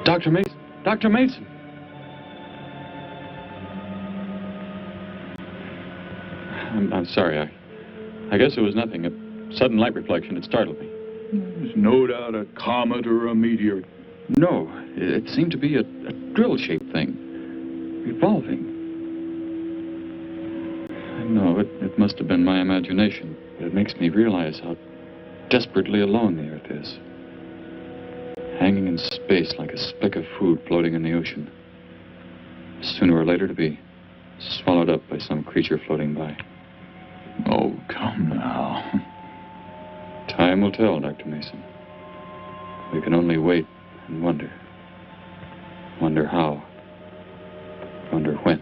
Dr. Mason! Dr. Mason! I'm sorry. I guess it was nothing. A sudden light reflection. It startled me. There's no doubt a comet or a meteor. No, it seemed to be a drill-shaped thing. Revolving. No, it must have been my imagination. But it makes me realize how desperately alone the Earth is. Hanging in space like a speck of food floating in the ocean. Sooner or later to be swallowed up by some creature floating by. Oh, come now. Time will tell, Dr. Mason. We can only wait and wonder. Wonder how. Wonder when.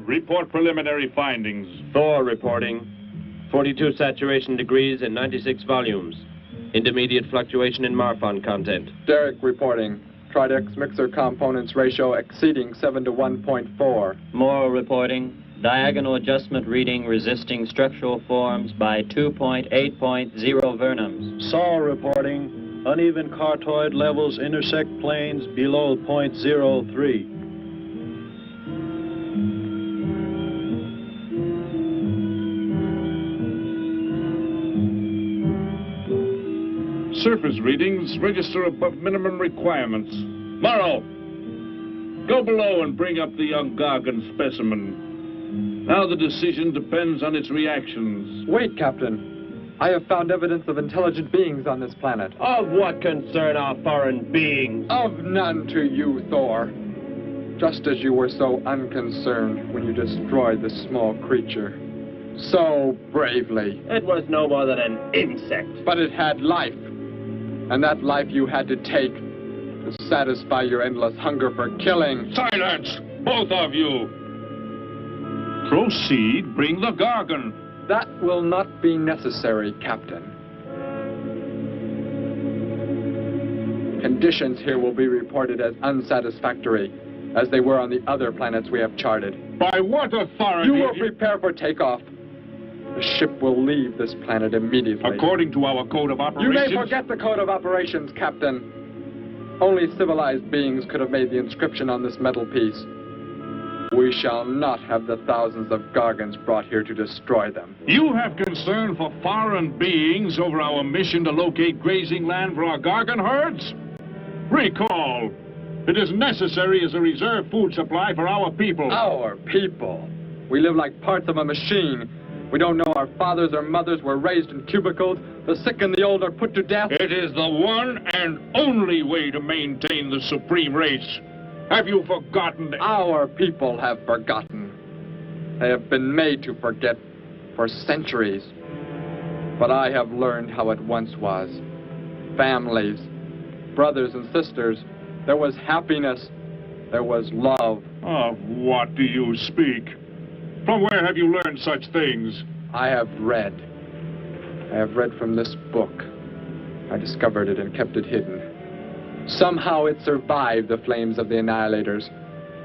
Report preliminary findings. Thor reporting. 42 saturation degrees in 96 volumes. Intermediate fluctuation in Marfan content. Derek reporting. Tridex mixer components ratio exceeding 7 to 1.4. Morrow reporting. Diagonal adjustment reading resisting structural forms by 2.8.0 vernums. Saul reporting. Uneven cartoid levels intersect planes below .03. Surface readings register above minimum requirements. Morrow, go below and bring up the young Gargan specimen. Now the decision depends on its reactions. Wait, Captain. I have found evidence of intelligent beings on this planet. Of what concern are foreign beings? Of none to you, Thor. Just as you were so unconcerned when you destroyed the small creature. So bravely. It was no more than an insect. But it had life. And that life you had to take to satisfy your endless hunger for killing. Silence, both of you! Proceed, bring the Gargan. That will not be necessary, Captain. Conditions here will be reported as unsatisfactory, as they were on the other planets we have charted. By what authority? You will prepare for takeoff. The ship will leave this planet immediately. According to our code of operations... You may forget the code of operations, Captain. Only civilized beings could have made the inscription on this metal piece. We shall not have the thousands of Gargans brought here to destroy them. You have concern for foreign beings over our mission to locate grazing land for our Gargan herds? Recall, it is necessary as a reserve food supply for our people. Our people? We live like parts of a machine. We don't know our fathers or mothers were raised in cubicles. The sick and the old are put to death. It is the one and only way to maintain the supreme race. Have you forgotten? Our people have forgotten. They have been made to forget for centuries. But I have learned how it once was. Families, brothers and sisters. There was happiness. There was love. Of what do you speak? From where have you learned such things? I have read. I have read from this book. I discovered it and kept it hidden. Somehow it survived the flames of the Annihilators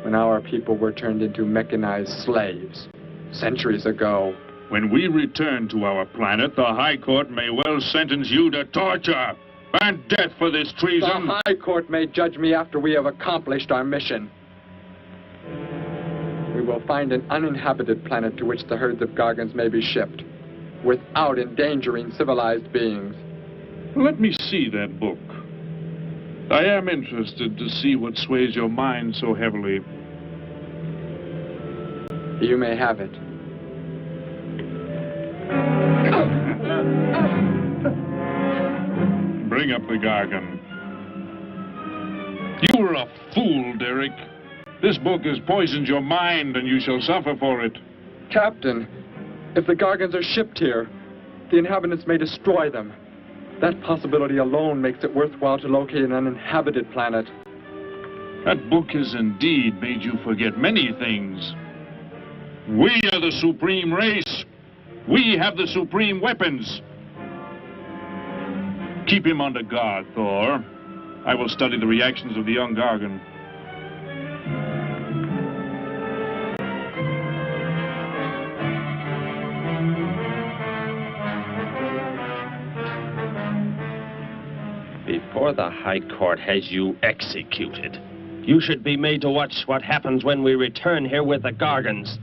when our people were turned into mechanized slaves centuries ago. When we return to our planet, the High Court may well sentence you to torture and death for this treason. The High Court may judge me after we have accomplished our mission. We will find an uninhabited planet to which the herds of Gargans may be shipped, without endangering civilized beings. Let me see that book. I am interested to see what sways your mind so heavily. You may have it. Bring up the Gargan. You were a fool, Derek. This book has poisoned your mind, and you shall suffer for it. Captain, if the Gargans are shipped here, the inhabitants may destroy them. That possibility alone makes it worthwhile to locate an uninhabited planet. That book has indeed made you forget many things. We are the supreme race. We have the supreme weapons. Keep him under guard, Thor. I will study the reactions of the young Gargan. Before the High Court has you executed, you should be made to watch what happens when we return here with the Gargans.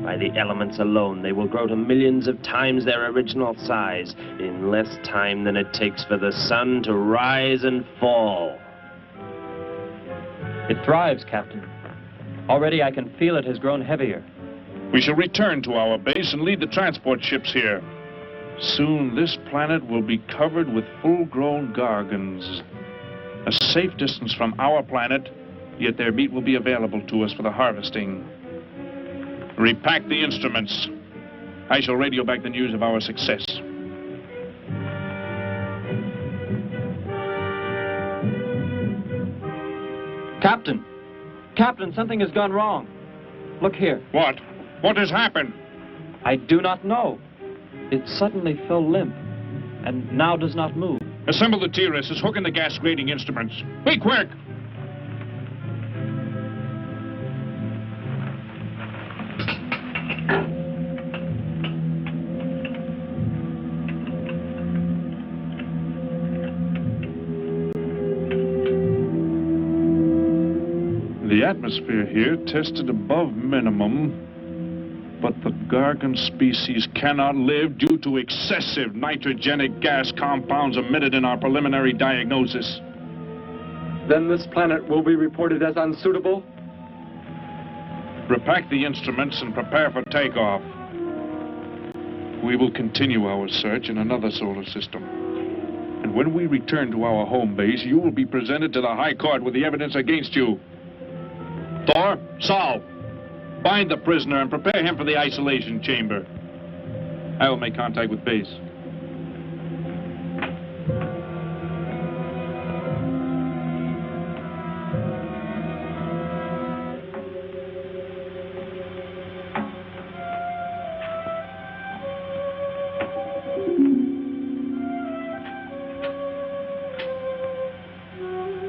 By the elements alone, they will grow to millions of times their original size in less time than it takes for the sun to rise and fall. It thrives, Captain. Already I can feel it has grown heavier. We shall return to our base and lead the transport ships here. Soon this planet will be covered with full-grown Gargans. A safe distance from our planet, yet their meat will be available to us for the harvesting. Repack the instruments. I shall radio back the news of our success. Captain! Captain, something has gone wrong. Look here. What? What has happened? I do not know. It suddenly fell limp, and now does not move. Assemble the TRSs, hook in the gas grading instruments. Be quick! The atmosphere here tested above minimum. But the Gargan species cannot live due to excessive nitrogenic gas compounds emitted in our preliminary diagnosis. Then this planet will be reported as unsuitable? Repack the instruments and prepare for takeoff. We will continue our search in another solar system. And when we return to our home base, you will be presented to the High Court with the evidence against you. Thor, Saul, find the prisoner and prepare him for the isolation chamber. I will make contact with base.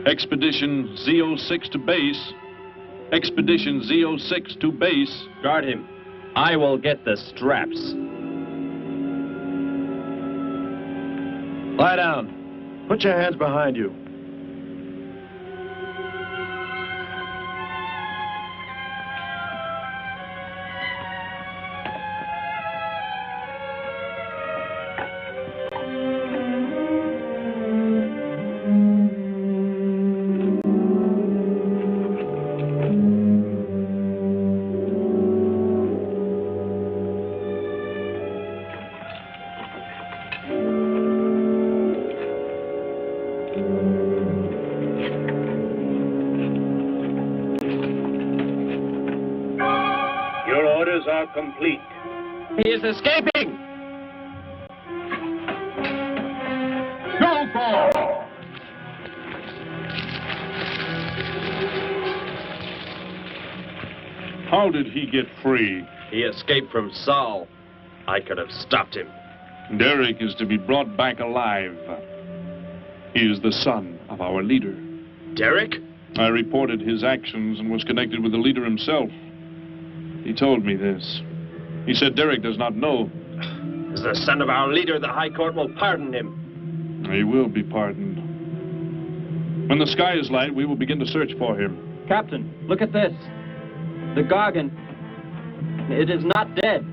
Expedition Z06 to base. Expedition Z06 to base. Guard him. I will get the straps. Lie down. Put your hands behind you. Are complete. He is escaping! Go, Thor! How did he get free? He escaped from Saul. I could have stopped him. Derek is to be brought back alive. He is the son of our leader. Derek? I reported his actions and was connected with the leader himself. He told me this. He said Derek does not know. As the son of our leader, the High Court will pardon him. He will be pardoned. When the sky is light, we will begin to search for him. Captain, look at this. The Gargan. It is not dead.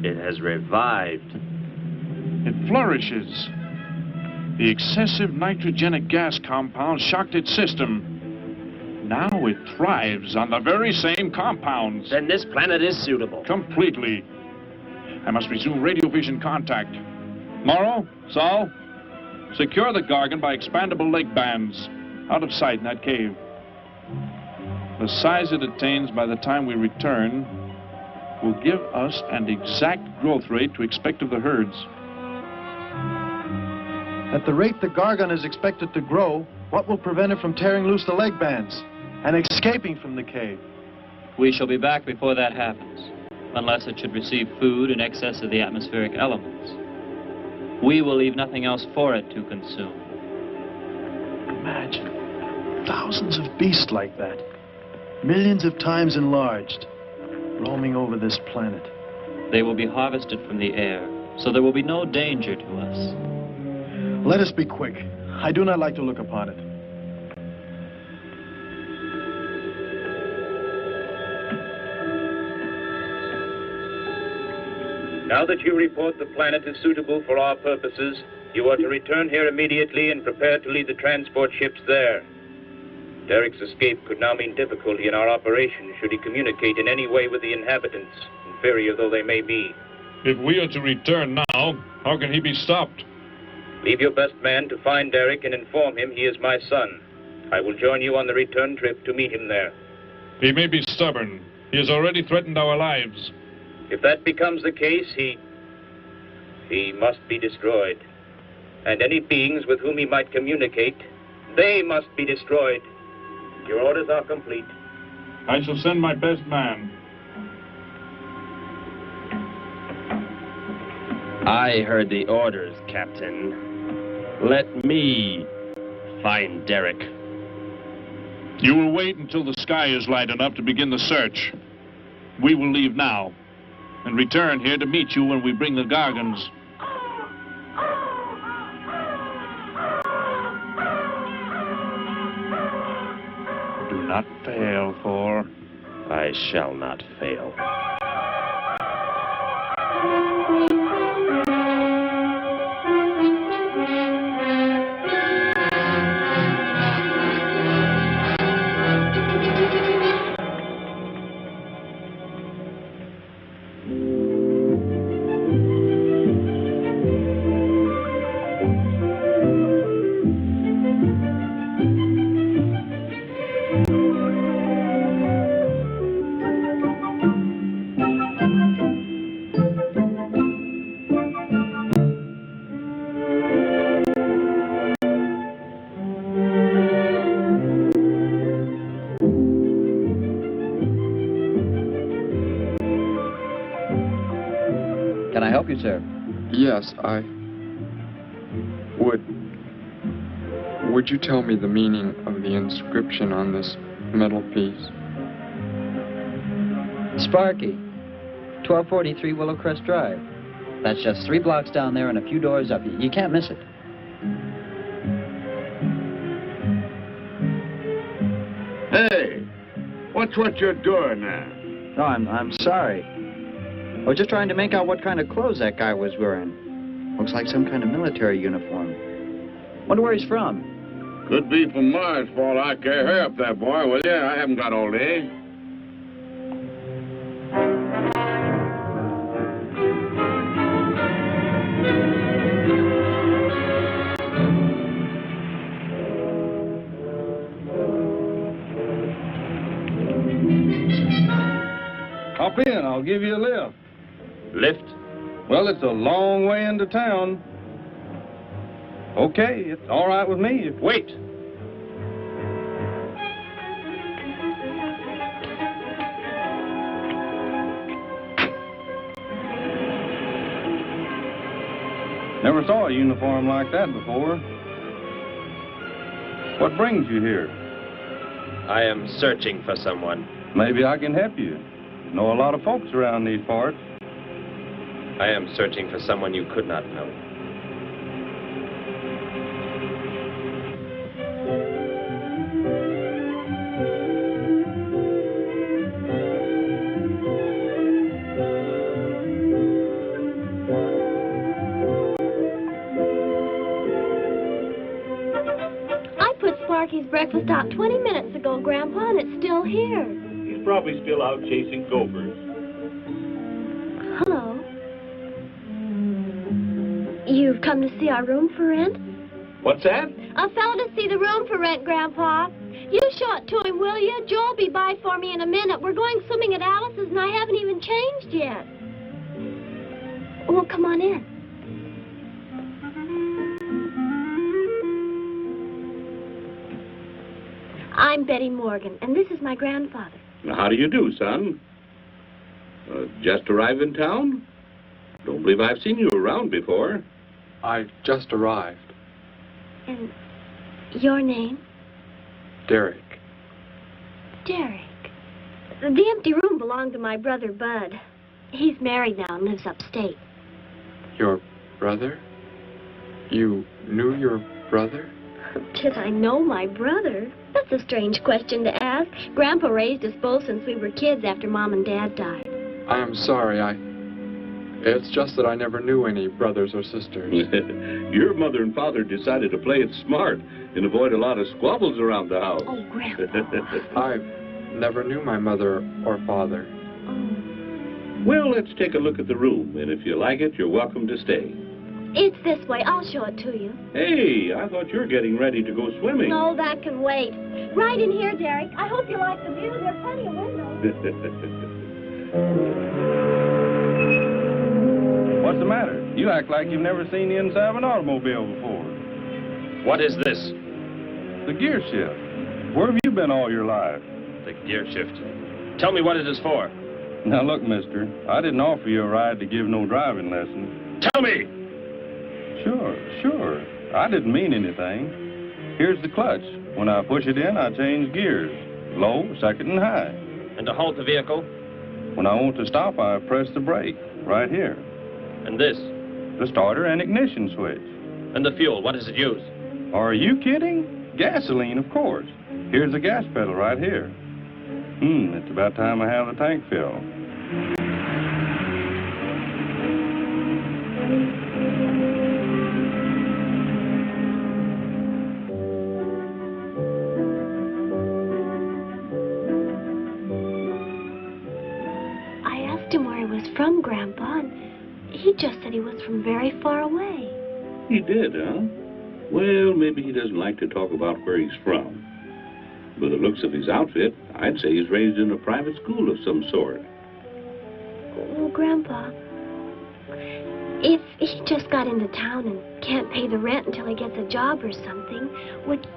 It has revived. It flourishes. The excessive nitrogenic gas compound shocked its system. Now it thrives on the very same compounds. Then this planet is suitable. Completely. I must resume radio vision contact. Morrow, Saul, secure the Gargan by expandable leg bands. Out of sight in that cave. The size it attains by the time we return will give us an exact growth rate to expect of the herds. At the rate the Gargan is expected to grow, what will prevent it from tearing loose the leg bands and escaping from the cave? We shall be back before that happens, unless it should receive food in excess of the atmospheric elements. We will leave nothing else for it to consume. Imagine thousands of beasts like that, millions of times enlarged, roaming over this planet. They will be harvested from the air, so there will be no danger to us. Let us be quick. I do not like to look upon it. Now that you report the planet is suitable for our purposes, you are to return here immediately and prepare to lead the transport ships there. Derek's escape could now mean difficulty in our operation should he communicate in any way with the inhabitants, inferior though they may be. If we are to return now, how can he be stopped? Leave your best man to find Derek and inform him he is my son. I will join you on the return trip to meet him there. He may be stubborn. He has already threatened our lives. If that becomes the case, he must be destroyed. And any beings with whom he might communicate, they must be destroyed. Your orders are complete. I shall send my best man. I heard the orders, Captain. Let me find Derek. You will wait until the sky is light enough to begin the search. We will leave now and return here to meet you when we bring the Gargans. Do not fail, Thor. I shall not fail. Can I help you, sir? Yes, Would you tell me the meaning of the inscription on this metal piece? Sparky, 1243 Willowcrest Drive. That's just 3 blocks down there and a few doors up. You can't miss it. Hey, what's what you're doing there? No, I'm sorry. I was just trying to make out what kind of clothes that guy was wearing. Looks like some kind of military uniform. Wonder where he's from. Could be from Mars for all I care. Hurry up there, boy, will you? I haven't got all day. Hop in, I'll give you a lift. Lift? Well, it's a long way into town. Okay, it's all right with me. Wait! Never saw a uniform like that before. What brings you here? I am searching for someone. Maybe I can help you. Know a lot of folks around these parts. I am searching for someone you could not know. Sparky's breakfast out 20 minutes ago, Grandpa, and it's still here. He's probably still out chasing gophers. Hello. You've come to see our room for rent? What's that? A fellow to see the room for rent, Grandpa. You show it to him, will you? Joe'll be by for me in a minute. We're going swimming at Alice's, and I haven't even changed yet. Well, come on in. I'm Betty Morgan, and this is my grandfather. How do you do, son? Just arrived in town? Don't believe I've seen you around before. I just arrived. And your name? Derek. Derek. The empty room belonged to my brother, Bud. He's married now and lives upstate. Your brother? You knew your brother? Did I know my brother? That's a strange question to ask. Grandpa raised us both since we were kids after Mom and Dad died. I am sorry, It's just that I never knew any brothers or sisters. Your mother and father decided to play it smart and avoid a lot of squabbles around the house. Oh, Grandpa. I never knew my mother or father. Oh. Well, let's take a look at the room, and if you like it, you're welcome to stay. It's this way. I'll show it to you. Hey, I thought you were getting ready to go swimming. No, that can wait. Right in here, Derek. I hope you like the view. There are plenty of windows. What's the matter? You act like you've never seen the inside of an automobile before. What is this? The gear shift. Where have you been all your life? The gear shift. Tell me what it is for. Now, look, mister, I didn't offer you a ride to give no driving lessons. Tell me! Sure. I didn't mean anything. Here's the clutch. When I push it in, I change gears. Low, second, and high. And to halt the vehicle? When I want to stop, I press the brake, right here. And this? The starter and ignition switch. And the fuel, what does it use? Are you kidding? Gasoline, of course. Here's the gas pedal right here. It's about time I have the tank filled. I asked him where he was from, Grandpa, and he just said he was from very far away. He did, huh? Well, maybe he doesn't like to talk about where he's from. By the looks of his outfit, I'd say he's raised in a private school of some sort. Well, Grandpa, if he just got into town and can't pay the rent until he gets a job or something, would...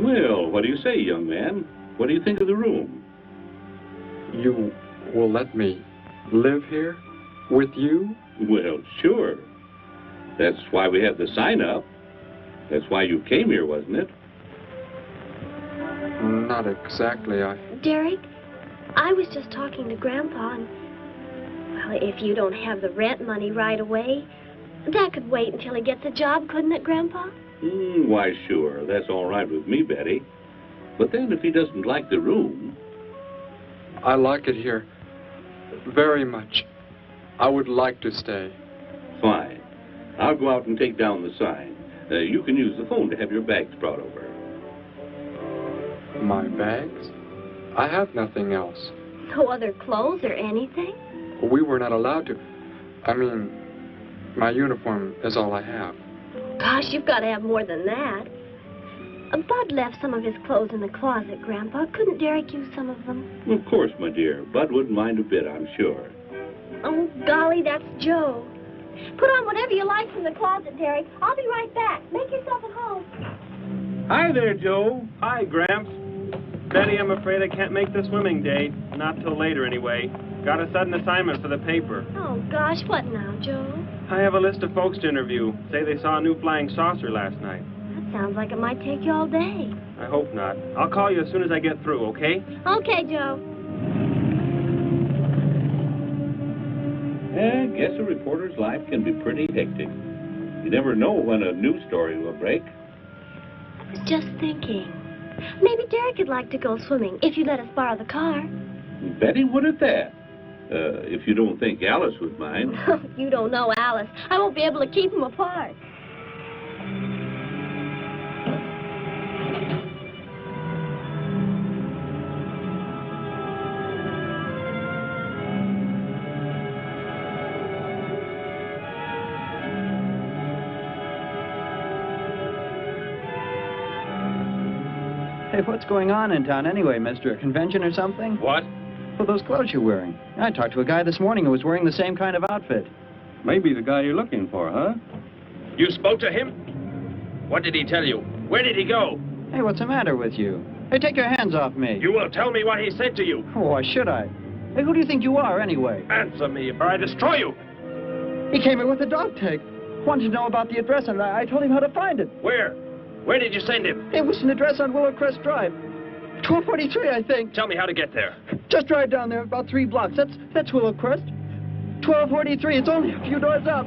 Well, what do you say, young man? What do you think of the room? You will let me live here with you? Well, sure. That's why we had the sign up. That's why you came here, wasn't it? Not exactly, Derek, I was just talking to Grandpa, and... Well, if you don't have the rent money right away, that could wait until he gets a job, couldn't it, Grandpa? Why, sure. That's all right with me, Betty. But then if he doesn't like the room... I like it here very much. I would like to stay. Fine. I'll go out and take down the sign. You can use the phone to have your bags brought over. My bags? I have nothing else. No other clothes or anything? We were not allowed to. I mean, my uniform is all I have. Gosh, you've got to have more than that. Bud left some of his clothes in the closet, Grandpa. Couldn't Derek use some of them? Of course, my dear. Bud wouldn't mind a bit, I'm sure. Oh, golly, that's Joe. Put on whatever you like from the closet, Derek. I'll be right back. Make yourself at home. Hi there, Joe. Hi, Gramps. Betty, I'm afraid I can't make the swimming date. Not till later, anyway. Got a sudden assignment for the paper. Oh, gosh, what now, Joe? I have a list of folks to interview. Say they saw a new flying saucer last night. That sounds like it might take you all day. I hope not. I'll call you as soon as I get through, okay? Okay, Joe. I guess a reporter's life can be pretty hectic. You never know when a news story will break. I was just thinking. Maybe Derek would like to go swimming if you let us borrow the car. Betty would at that. If you don't think Alice would mind. You don't know Alice. I won't be able to keep them apart. Hey, what's going on in town anyway, mister? A convention or something? What? Well, those clothes you're wearing. I talked to a guy this morning who was wearing the same kind of outfit. Maybe the guy you're looking for, huh? You spoke to him? What did he tell you? Where did he go? Hey, what's the matter with you? Hey, take your hands off me. You will tell me what he said to you. Oh, why should I? Hey, who do you think you are, anyway? Answer me, or I destroy you. He came in with a dog tag. Wanted to know about the address, and I told him how to find it. Where? Where did you send him? It was an address on Willow Crest Drive. 1243, I think. Tell me how to get there. Just drive down there about 3 blocks. That's Willow Crest. 1243. It's only a few doors up.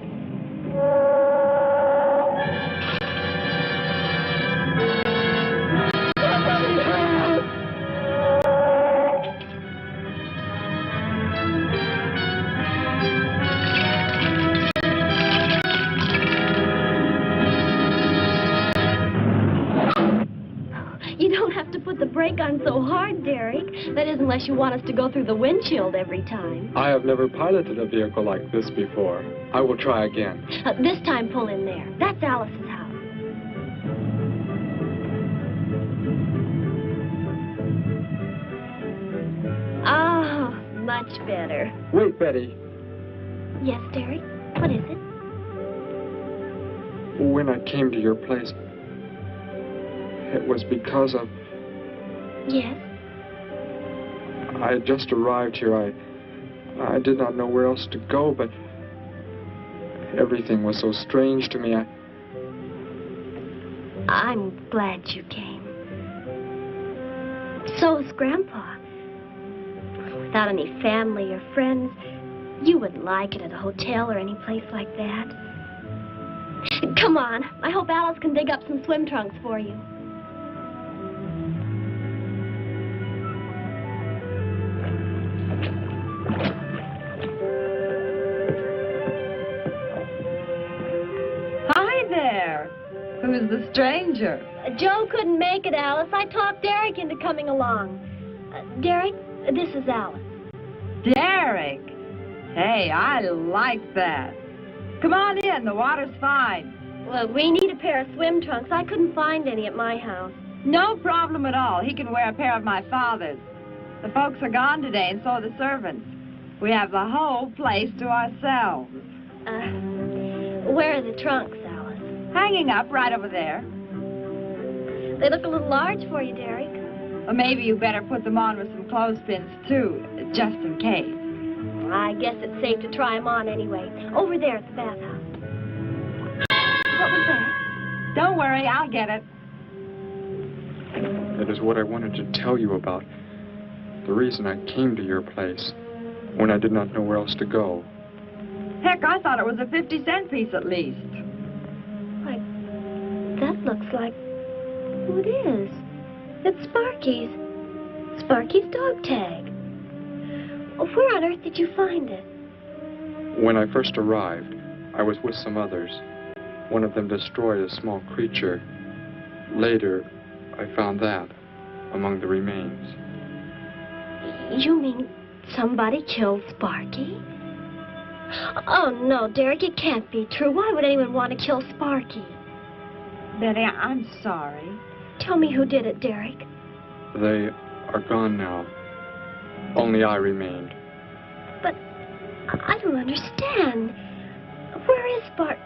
You don't have to put the brake on so hard, Derek. That is, unless you want us to go through the windshield every time. I have never piloted a vehicle like this before. I will try again. This time, pull in there. That's Alice's house. Oh, much better. Wait, Betty. Yes, Derek? What is it? When I came to your place, it was because of... Yes? I had just arrived here. I did not know where else to go, but everything was so strange to me. I'm glad you came. So is Grandpa. Without any family or friends, you wouldn't like it at a hotel or any place like that. Come on. I hope Alice can dig up some swim trunks for you. a stranger. Joe couldn't make it, Alice. I talked Derek into coming along. Derek, this is Alice. Derek? Hey, I like that. Come on in, the water's fine. Well, we need a pair of swim trunks. I couldn't find any at my house. No problem at all. He can wear a pair of my father's. The folks are gone today, and so are the servants. We have the whole place to ourselves. Where are the trunks, Alice? Hanging up right over there. They look a little large for you, Derek. Well, maybe you better put them on with some clothespins, too, just in case. I guess it's safe to try them on anyway. Over there at the bathhouse. What was that? Don't worry, I'll get it. It is what I wanted to tell you about. The reason I came to your place when I did not know where else to go. Heck, I thought it was a 50-cent piece at least. Why, that looks like... Who it is? It's Sparky's. Sparky's dog tag. Where on earth did you find it? When I first arrived, I was with some others. One of them destroyed a small creature. Later, I found that among the remains. You mean somebody killed Sparky? Oh, no, Derek, it can't be true. Why would anyone want to kill Sparky? Betty, I'm sorry. Tell me who did it, Derek. They are gone now. Only I remained. But I don't understand. Where is Sparky?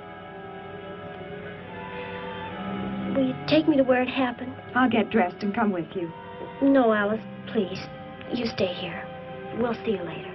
Will you take me to where it happened? I'll get dressed and come with you. No, Alice, please. You stay here. We'll see you later.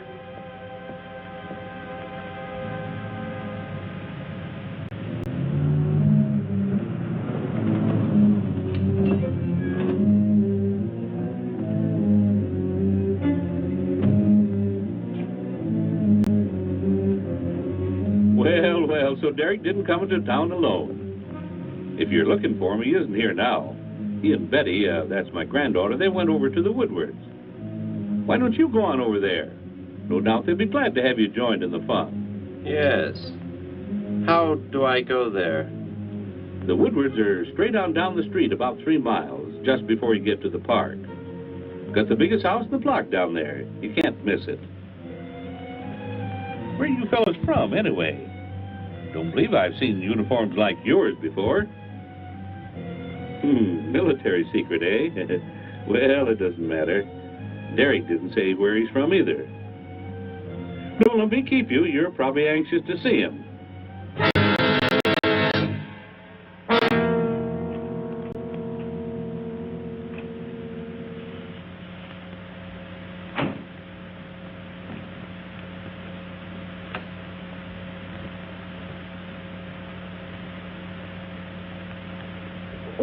Well, so Derek didn't come into town alone. If you're looking for him, he isn't here now. He and Betty, that's my granddaughter, they went over to the Woodwards. Why don't you go on over there? No doubt they'd be glad to have you joined in the fun. Yes. How do I go there? The Woodwards are straight on down the street about 3 miles, just before you get to the park. Got the biggest house in the block down there. You can't miss it. Where are you fellas from, anyway? Don't believe I've seen uniforms like yours before. Military secret, eh? Well, it doesn't matter. Derek didn't say where he's from either. Don't let me keep you. You're probably anxious to see him.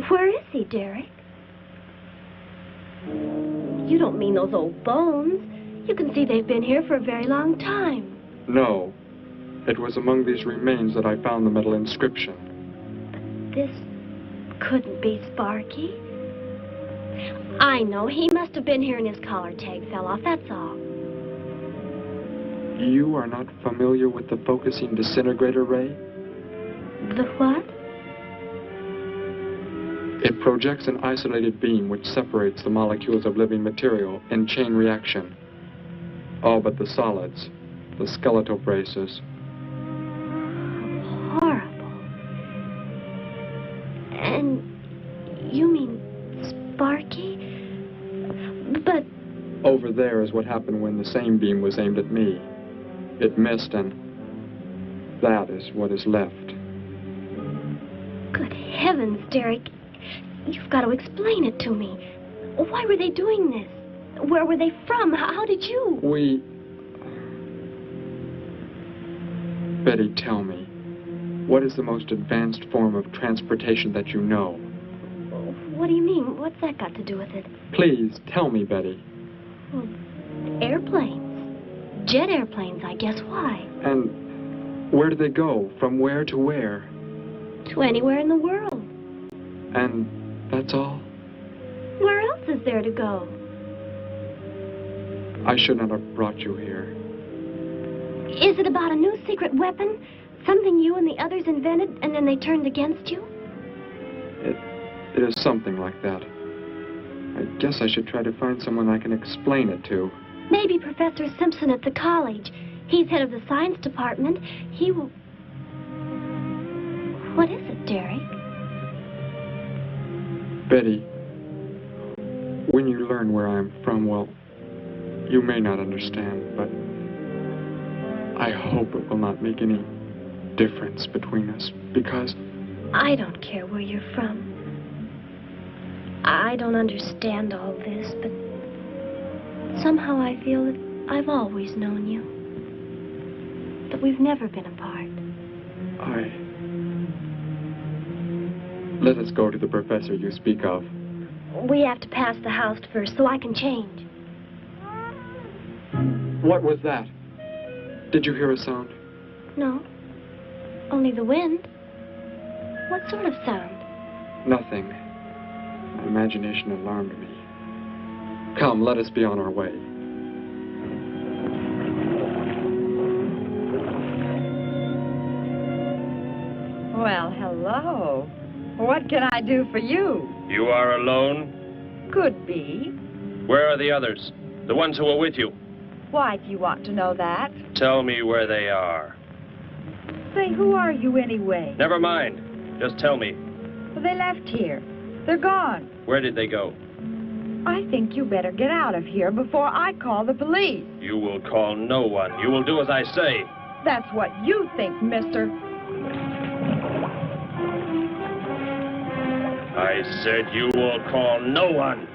Where is he, Derek? You don't mean those old bones. You can see they've been here for a very long time. No. It was among these remains that I found the metal inscription. But this couldn't be Sparky. I know. He must have been here and his collar tag fell off, that's all. You are not familiar with the focusing disintegrator ray? The what? It projects an isolated beam which separates the molecules of living material in chain reaction. All but the solids, the skeletal braces. Horrible. And you mean Sparky? But... Over there is what happened when the same beam was aimed at me. It missed, and that is what is left. Good heavens, Derek. You've got to explain it to me. Why were they doing this? Where were they from? How did you... Betty, tell me. What is the most advanced form of transportation that you know? What do you mean? What's that got to do with it? Please, tell me, Betty. Well, airplanes. Jet airplanes, I guess. Why? And where do they go? From where to where? To anywhere in the world. And that's all? Where else is there to go? I should not have brought you here. Is it about a new secret weapon? Something you and the others invented and then they turned against you? It is something like that. I guess I should try to find someone I can explain it to. Maybe Professor Simpson at the college. He's head of the science department. He will... What is it, Derek? Betty, when you learn where I'm from, well, you may not understand, but I hope it will not make any difference between us, because... I don't care where you're from. I don't understand all this, but somehow I feel that I've always known you. That we've never been apart. Let us go to the professor you speak of. We have to pass the house first so I can change. What was that? Did you hear a sound? No. Only the wind. What sort of sound? Nothing. My imagination alarmed me. Come, let us be on our way. Well, hello. What can I do for you? You are alone? Could be. Where are the others? The ones who were with you? Why do you want to know that? Tell me where they are. Say, who are you anyway? Never mind. Just tell me. Well, they left here. They're gone. Where did they go? I think you better get out of here before I call the police. You will call no one. You will do as I say. That's what you think, mister. I said you will call no one.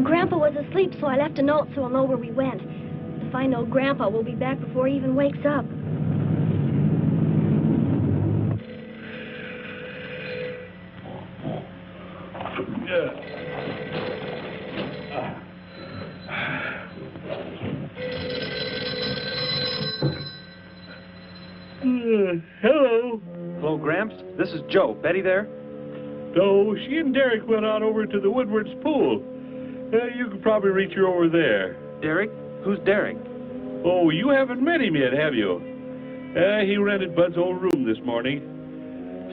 Grandpa was asleep, so I left a note so I'll know where we went. If I know Grandpa, we'll be back before he even wakes up. Hello. Hello, Gramps. This is Joe. Betty there? No, she and Derek went out over to the Woodward's pool. You could probably reach her over there. Derek? Who's Derek? Oh, you haven't met him yet, have you? He rented Bud's old room this morning.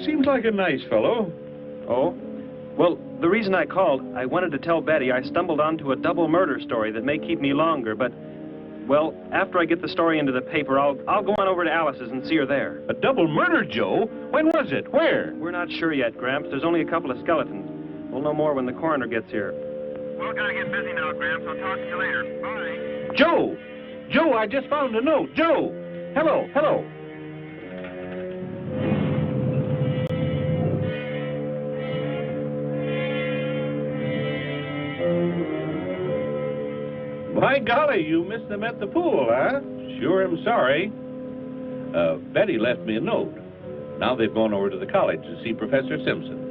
Seems like a nice fellow. Oh? Well, the reason I called, I wanted to tell Betty I stumbled onto a double murder story that may keep me longer, but, well, after I get the story into the paper, I'll go on over to Alice's and see her there. A double murder, Joe? When was it? Where? We're not sure yet, Gramps. There's only a couple of skeletons. We'll know more when the coroner gets here. Well, gotta get busy now, Gramps. I'll talk to you later. Bye. Joe! Joe, I just found a note. Joe! Hello, hello. By golly, you missed them at the pool, huh? Sure am sorry. Betty left me a note. Now they've gone over to the college to see Professor Simpson.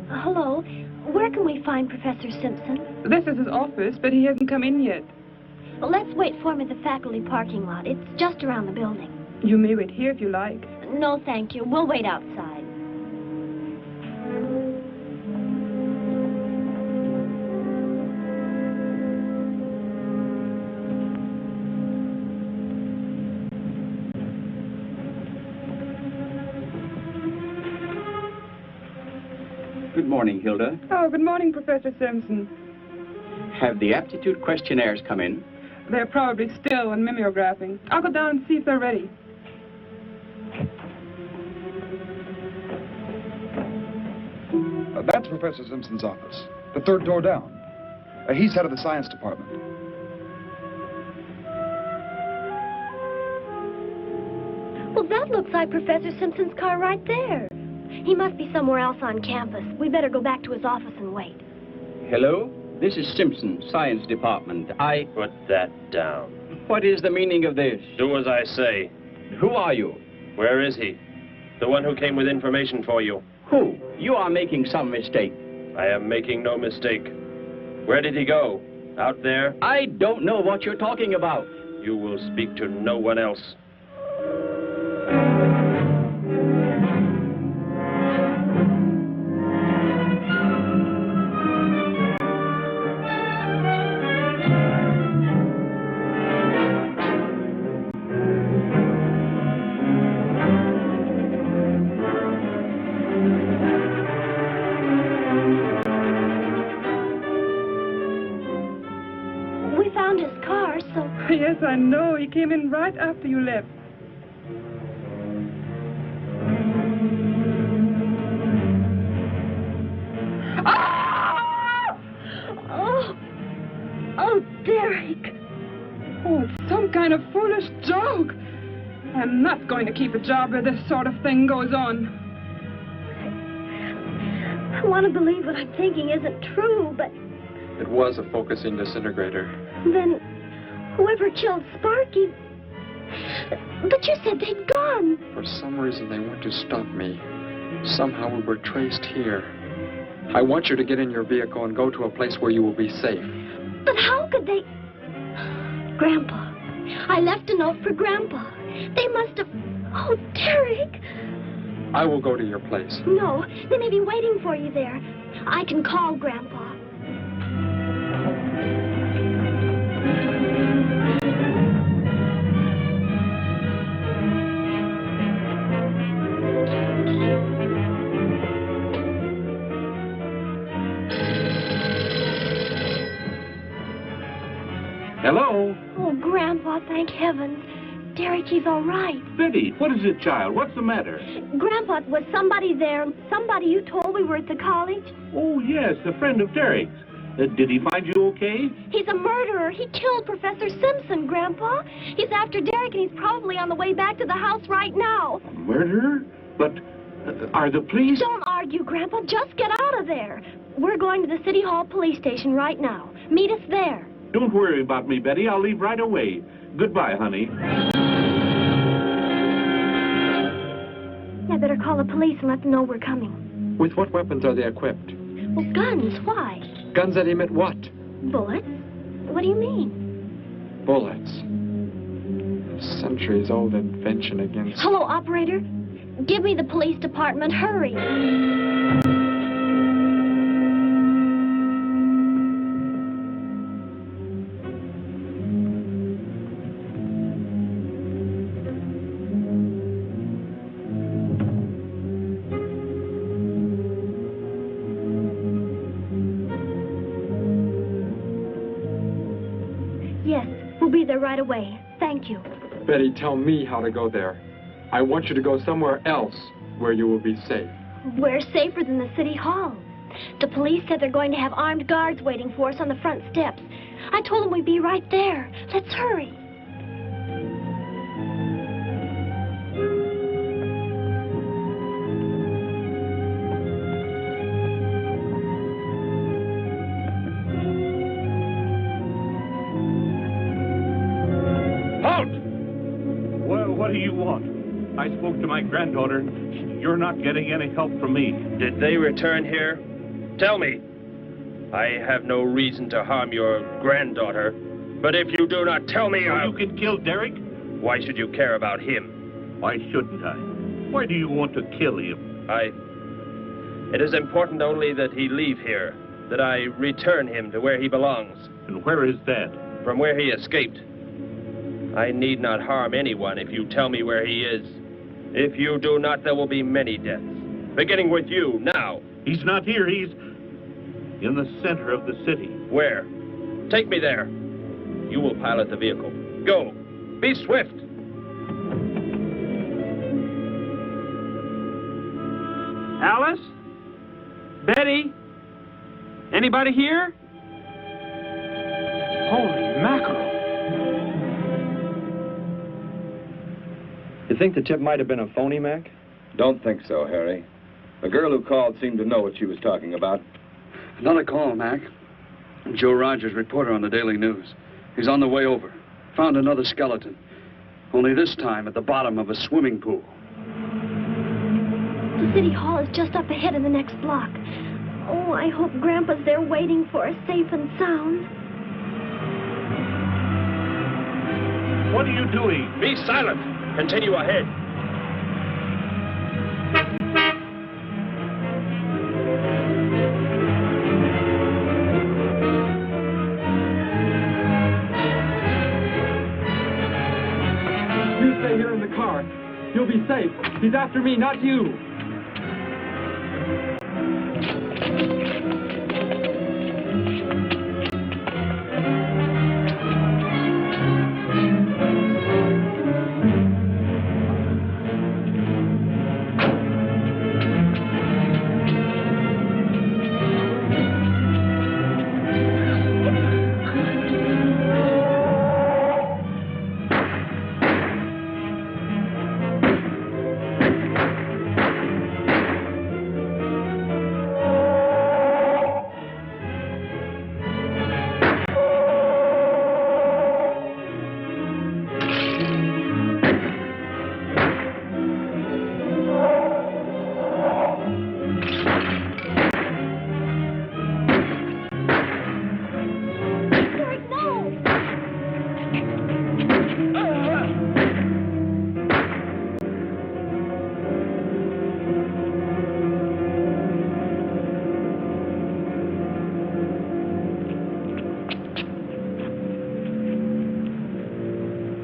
Hello. Where can we find Professor Simpson? This is his office, but he hasn't come in yet. Well, let's wait for him at the faculty parking lot. It's just around the building. You may wait here if you like. No, thank you. We'll wait outside. Good morning, Hilda. Oh, good morning, Professor Simpson. Have the aptitude questionnaires come in? They're probably still in mimeographing. I'll go down and see if they're ready. That's Professor Simpson's office. The third door down. He's head of the science department. Well, that looks like Professor Simpson's car right there. He must be somewhere else on campus. We better go back to his office and wait. Hello? This is Simpson, science department. Put that down. What is the meaning of this? Do as I say. Who are you? Where is he? The one who came with information for you. Who? You are making some mistake. I am making no mistake. Where did he go? Out there? I don't know what you're talking about. You will speak to no one else. Yes, I know. He came in right after you left. Ah! Oh, Derek. Oh, it's some kind of foolish joke. I'm not going to keep a job where this sort of thing goes on. I want to believe what I'm thinking isn't true, but It was a focusing disintegrator. then whoever killed Sparky... But you said they'd gone. For some reason, they want to stop me. Somehow we were traced here. I want you to get in your vehicle and go to a place where you will be safe. But how could they... Grandpa. I left a note for Grandpa. They must have... Oh, Derek. I will go to your place. No, they may be waiting for you there. I can call Grandpa. Hello? Oh, Grandpa, thank heavens. Derek, he's all right. Betty, what is it, child? What's the matter? Grandpa, was somebody there? Somebody you told we were at the college? Oh, yes, a friend of Derek's. Did he find you okay? He's a murderer. He killed Professor Simpson, Grandpa. He's after Derek, and he's probably on the way back to the house right now. A murderer? But are the police... Don't argue, Grandpa. Just get out of there. We're going to the City Hall police station right now. Meet us there. Don't worry about me, Betty. I'll leave right away. Goodbye, honey. I better call the police and let them know we're coming. With what weapons are they equipped? Well, guns. Why? Guns that emit what? Bullets? What do you mean? Bullets. A centuries-old invention against... Hello, operator. Give me the police department. Hurry. Yes, we'll be there right away. Thank you. Betty, tell me how to go there. I want you to go somewhere else where you will be safe. We're safer than the City Hall. The police said they're going to have armed guards waiting for us on the front steps. I told them we'd be right there. Let's hurry. What do you want? I spoke to my granddaughter. You're not getting any help from me. Did they return here? Tell me. I have no reason to harm your granddaughter, but if you do not tell me, You can kill Derek? Why should you care about him? Why shouldn't I? Why do you want to kill him? It is important only that he leave here, that I return him to where he belongs. And where is that? From where he escaped. I need not harm anyone if you tell me where he is. If you do not, there will be many deaths. Beginning with you, now. He's not here. He's in the center of the city. Where? Take me there. You will pilot the vehicle. Go. Be swift. Alice? Betty? Anybody here? Holy mackerel. You think the tip might have been a phony, Mac? Don't think so, Harry. The girl who called seemed to know what she was talking about. Another call, Mac. Joe Rogers, reporter on the Daily News. He's on the way over. Found another skeleton. Only this time at the bottom of a swimming pool. The city hall is just up ahead in the next block. Oh, I hope Grandpa's there waiting for us, safe and sound. What are you doing? Be silent. Continue ahead. You stay here in the car. You'll be safe. He's after me, not you.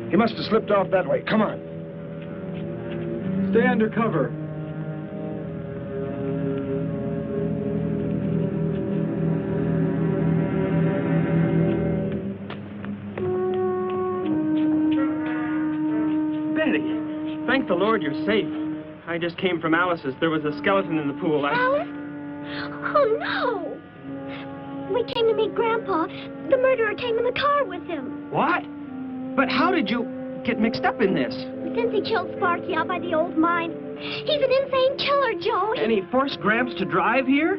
He must have slipped off that way. Come on. Stay under cover. Betty, thank the Lord you're safe. I just came from Alice's. There was a skeleton in the pool. Alice? Oh, no. We came to meet Grandpa. The murderer came in the car with him. What? But how did you get mixed up in this? Since he killed Sparky out by the old mine. He's an insane killer, Joe. And he forced Gramps to drive here?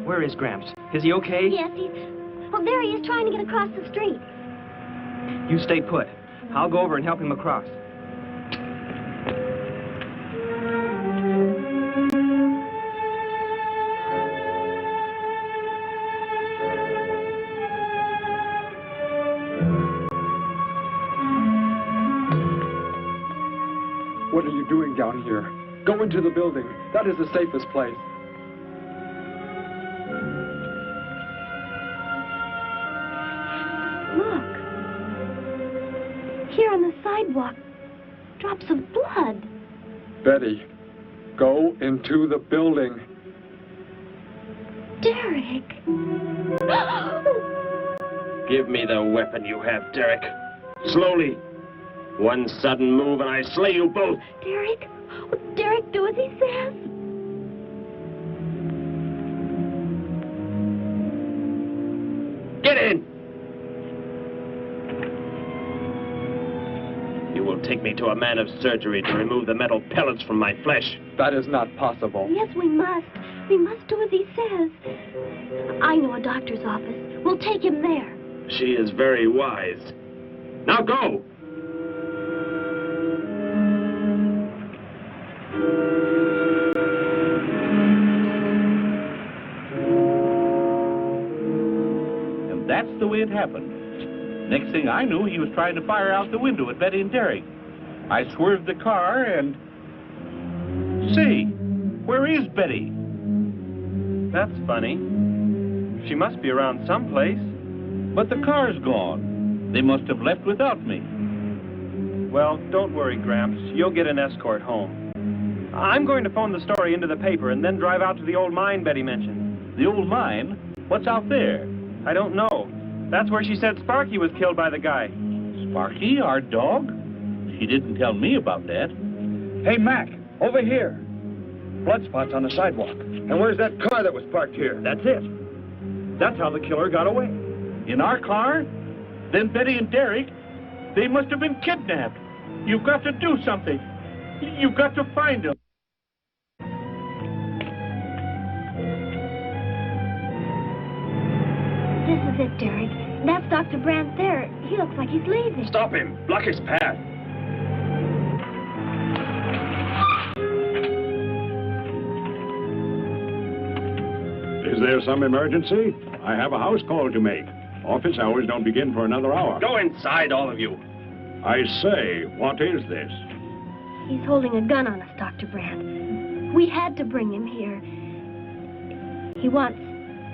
Where is Gramps? Is he okay? Yes, he's... Well, there he is trying to get across the street. You stay put. I'll go over and help him across. What are you doing down here? Go into the building. That is the safest place. Look. Here on the sidewalk. Drops of blood. Betty, go into the building. Derek. Give me the weapon you have, Derek. Slowly. One sudden move and I slay you both. Derek? Will Derek do as he says? Get in! You will take me to a man of surgery to remove the metal pellets from my flesh. That is not possible. Yes, we must. We must do as he says. I know a doctor's office. We'll take him there. She is very wise. Now go! That's the way it happened. Next thing I knew, he was trying to fire out the window at Betty and Derek. I swerved the car and... Say, where is Betty? That's funny. She must be around someplace. But the car's gone. They must have left without me. Well, don't worry, Gramps. You'll get an escort home. I'm going to phone the story into the paper and then drive out to the old mine Betty mentioned. The old mine? What's out there? I don't know. That's where she said Sparky was killed by the guy. Sparky, our dog? She didn't tell me about that. Hey, Mac, over here. Blood spots on the sidewalk. And where's that car that was parked here? That's it. That's how the killer got away. In our car? Then Betty and Derek, they must have been kidnapped. You've got to do something. You've got to find them. This is it, Derek. That's Dr. Brandt there. He looks like he's leaving. Stop him! Block his path! Is there some emergency? I have a house call to make. Office hours don't begin for another hour. Go inside, all of you. I say, what is this? He's holding a gun on us, Dr. Brandt. We had to bring him here. He wants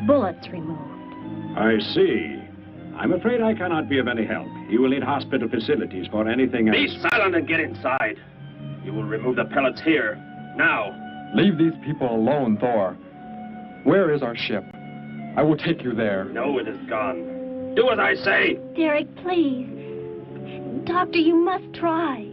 bullets removed. I see. I'm afraid I cannot be of any help. You will need hospital facilities for anything else. Be silent and get inside. You will remove the pellets here, now. Leave these people alone, Thor. Where is our ship? I will take you there. No, it is gone. Do as I say. Derek, please. Doctor, you must try.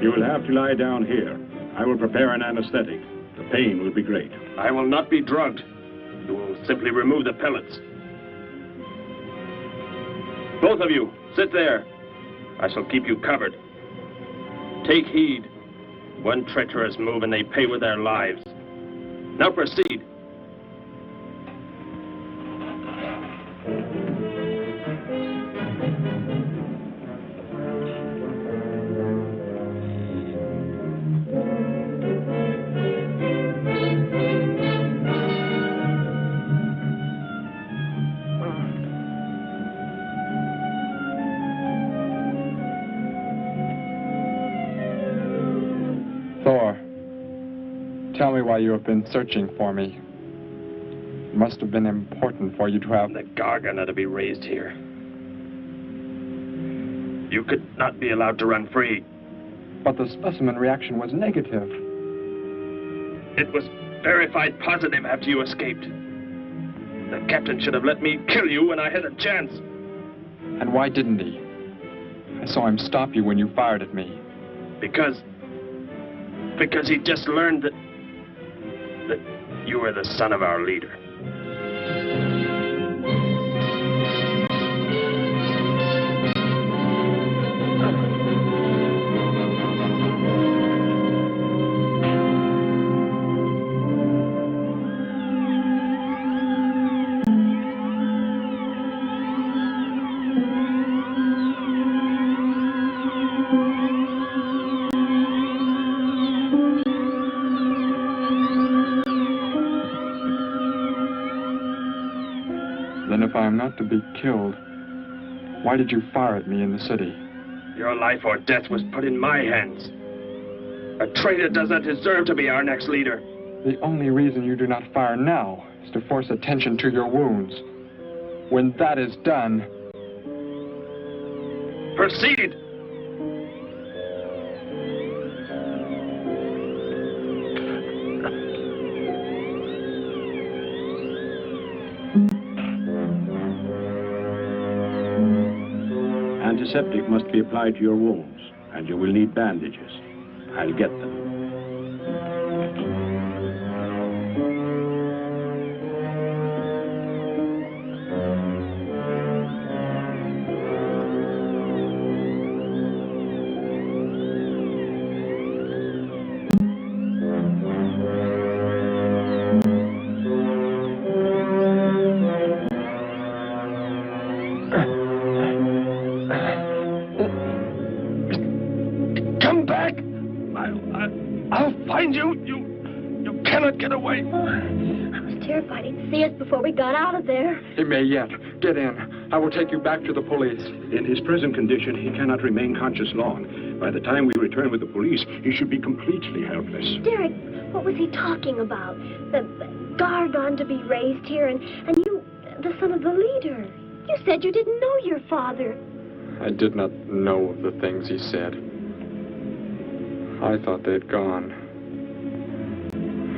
You will have to lie down here. I will prepare an anesthetic. The pain will be great. I will not be drugged. You will simply remove the pellets. Both of you, sit there. I shall keep you covered. Take heed. One treacherous move and they pay with their lives. Now proceed. Tell me why you have been searching for me. It must have been important for you to have... The Gargant are to be raised here. You could not be allowed to run free. But the specimen reaction was negative. It was verified positive after you escaped. The captain should have let me kill you when I had a chance. And why didn't he? I saw him stop you when you fired at me. Because he just learned that you were the son of our leader. If I am not to be killed, why did you fire at me in the city? Your life or death was put in my hands. A traitor does not deserve to be our next leader. The only reason you do not fire now is to force attention to your wounds. When that is done... Proceed! Antiseptic must be applied to your wounds, and you will need bandages. I'll get them. See us before we got out of there. He may yet. Get in. I will take you back to the police. In his present condition, he cannot remain conscious long. By the time we return with the police, he should be completely helpless. Derek, what was he talking about? The Gargant to be raised here, and you, the son of the leader. You said you didn't know your father. I did not know the things he said. I thought they'd gone.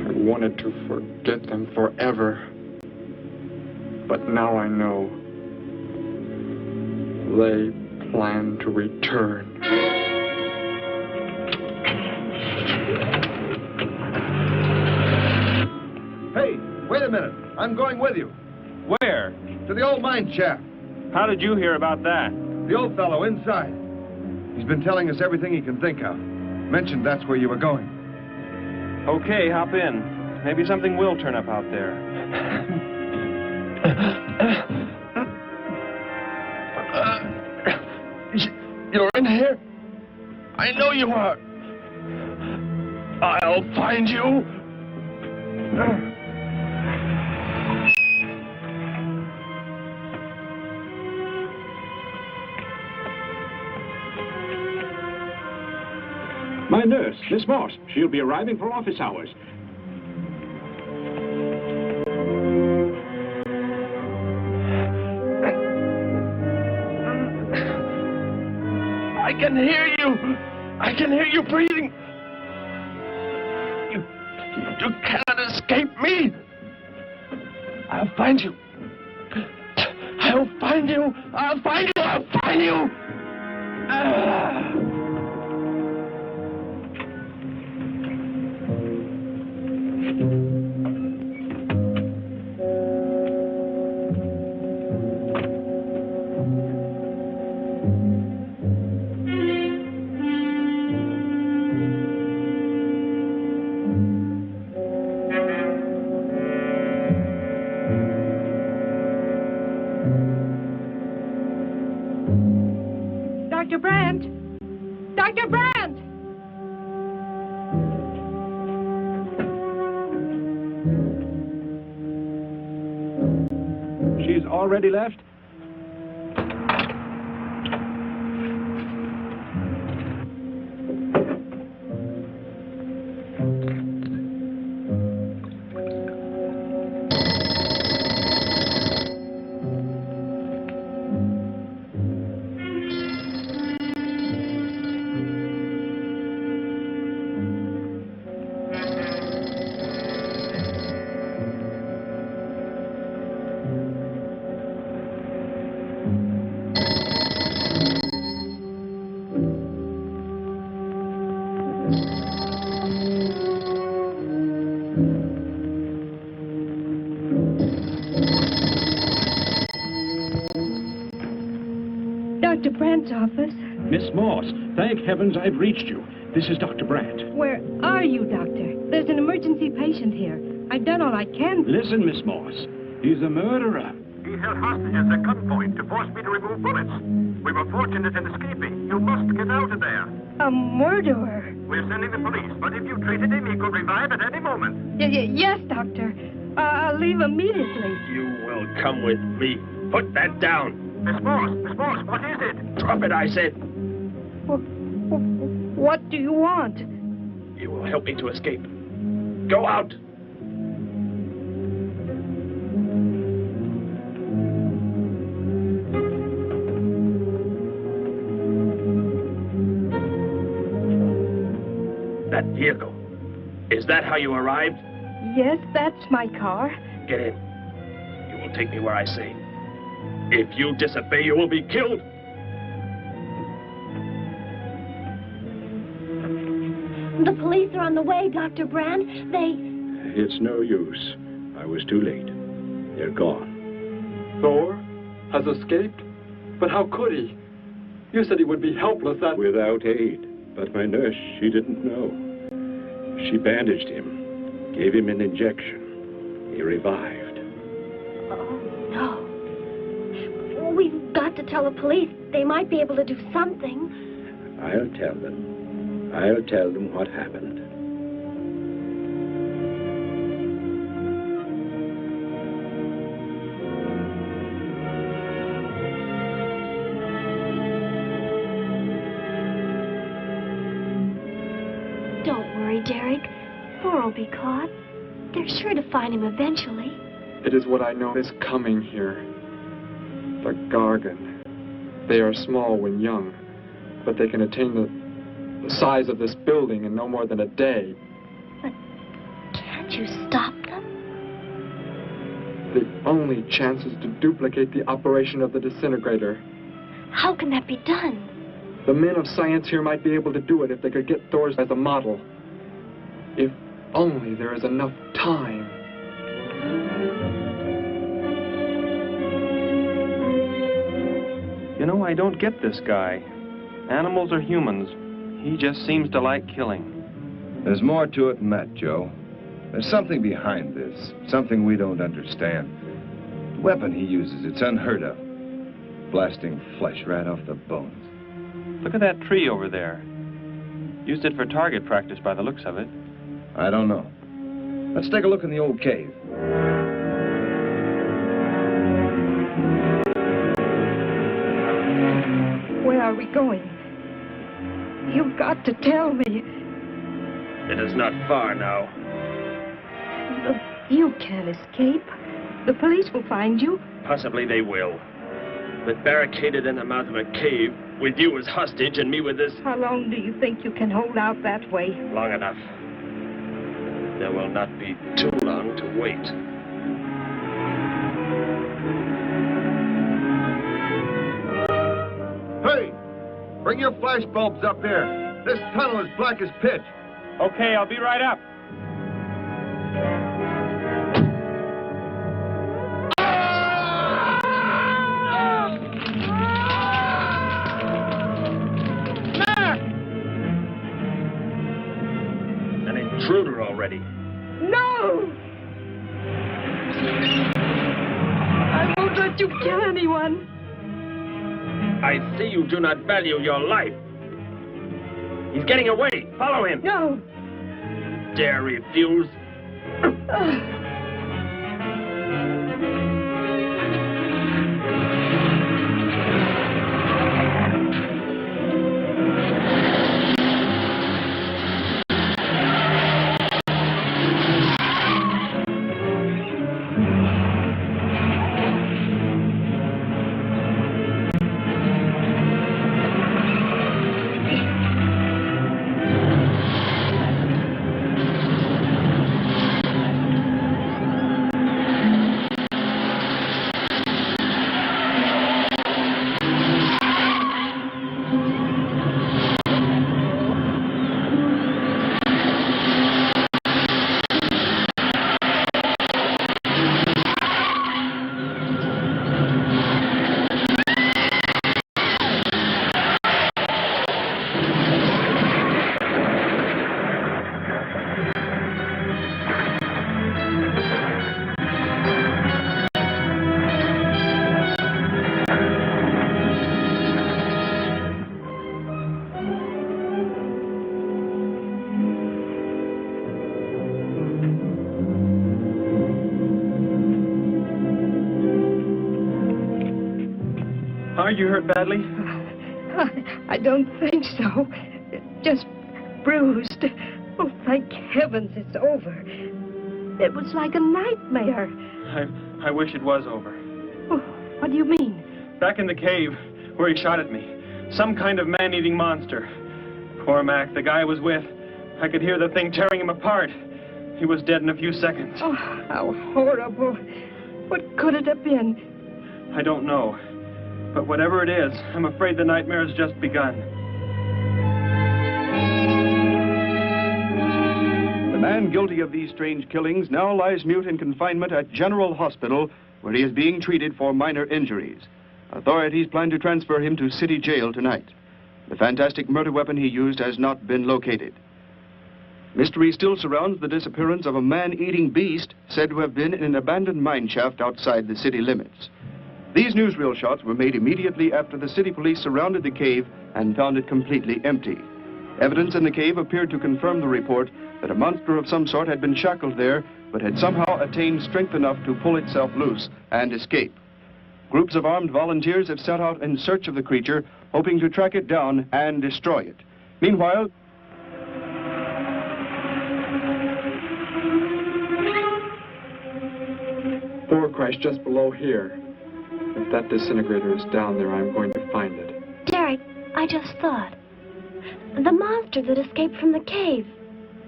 I wanted to forget them forever. But now I know. They plan to return. Hey, wait a minute. I'm going with you. Where? To the old mine shaft. How did you hear about that? The old fellow inside. He's been telling us everything he can think of. Mentioned that's where you were going. Okay, hop in. Maybe something will turn up out there. You're in here? I know you are. I'll find you. My nurse, Miss Morse. She'll be arriving for office hours. I can hear you. I can hear you breathing. You cannot escape me. I'll find you. I'll find you. I'll find you. I'll find you. Dr. Brandt! Dr. Brandt! She's already left? Dr. Brandt's office. Miss Morse, thank heavens I've reached you. This is Dr. Brandt. Where are you, Doctor? There's an emergency patient here. I've done all I can. Listen, Miss Morse. He's a murderer. He held hostages at gunpoint to force me to remove bullets. We were fortunate in escaping. You must get out of there. A murderer? We're sending the police, but if you treated him, he could revive at any moment. Yes, Doctor. I'll leave immediately. You will come with me. Put that down. Miss Morse, what is it? Drop it, I said. What do you want? You will help me to escape. Go out. That vehicle. Is that how you arrived? Yes, that's my car. Get in. You will take me where I say. If you disobey, you will be killed. The police are on the way, Dr. Brandt. It's no use. I was too late. They're gone. Thor has escaped? But how could he? You said he would be helpless Without aid. But my nurse, she didn't know. She bandaged him, gave him an injection. He revived. Oh, no. We've got to tell the police. They might be able to do something. I'll tell them. I'll tell them what happened. Don't worry, Derek. Thor will be caught. They're sure to find him eventually. It is what I know is coming here. The Gargan. They are small when young, but they can attain the size of this building in no more than a day. Can't you stop them? The only chance is to duplicate the operation of the disintegrator. How can that be done? The men of science here might be able to do it if they could get Thor's as a model. If only there is enough time. You know, I don't get this guy. Animals or humans, he just seems to like killing. There's more to it than that, Joe. There's something behind this, something we don't understand. The weapon he uses, it's unheard of. Blasting flesh right off the bones. Look at that tree over there. Used it for target practice by the looks of it. I don't know. Let's take a look in the old cave. Where are we going? You've got to tell me. It is not far now. You can't escape. The police will find you. Possibly they will. But barricaded in the mouth of a cave, with you as hostage and me with this... How long do you think you can hold out that way? Long enough. There will not be too long to wait. Hey! Bring your flash bulbs up here. This tunnel is black as pitch. Okay, I'll be right up. An intruder already. No! I won't let you kill anyone. I see you do not value your life. He's getting away. Follow him. No. Dare refuse? Are you hurt badly? I don't think so. Just bruised. Oh, thank heavens it's over. It was like a nightmare. I wish it was over. Oh, what do you mean? Back in the cave, where he shot at me. Some kind of man-eating monster. Poor Mac, the guy I was with. I could hear the thing tearing him apart. He was dead in a few seconds. Oh, how horrible. What could it have been? I don't know. But whatever it is, I'm afraid the nightmare has just begun. The man guilty of these strange killings now lies mute in confinement at General Hospital, where he is being treated for minor injuries. Authorities plan to transfer him to City Jail tonight. The fantastic murder weapon he used has not been located. Mystery still surrounds the disappearance of a man-eating beast said to have been in an abandoned mine shaft outside the city limits. These newsreel shots were made immediately after the city police surrounded the cave and found it completely empty. Evidence in the cave appeared to confirm the report that a monster of some sort had been shackled there, but had somehow attained strength enough to pull itself loose and escape. Groups of armed volunteers have set out in search of the creature, hoping to track it down and destroy it. Meanwhile, Thor crashed just below here. If that disintegrator is down there, I'm going to find it. Derek, I just thought. The monster that escaped from the cave.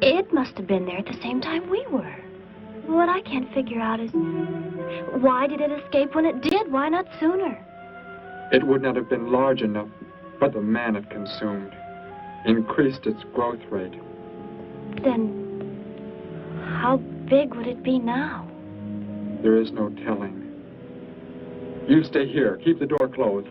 It must have been there at the same time we were. What I can't figure out is, why did it escape when it did? Why not sooner? It would not have been large enough, but the man it consumed increased its growth rate. Then, how big would it be now? There is no telling. You stay here. Keep the door closed.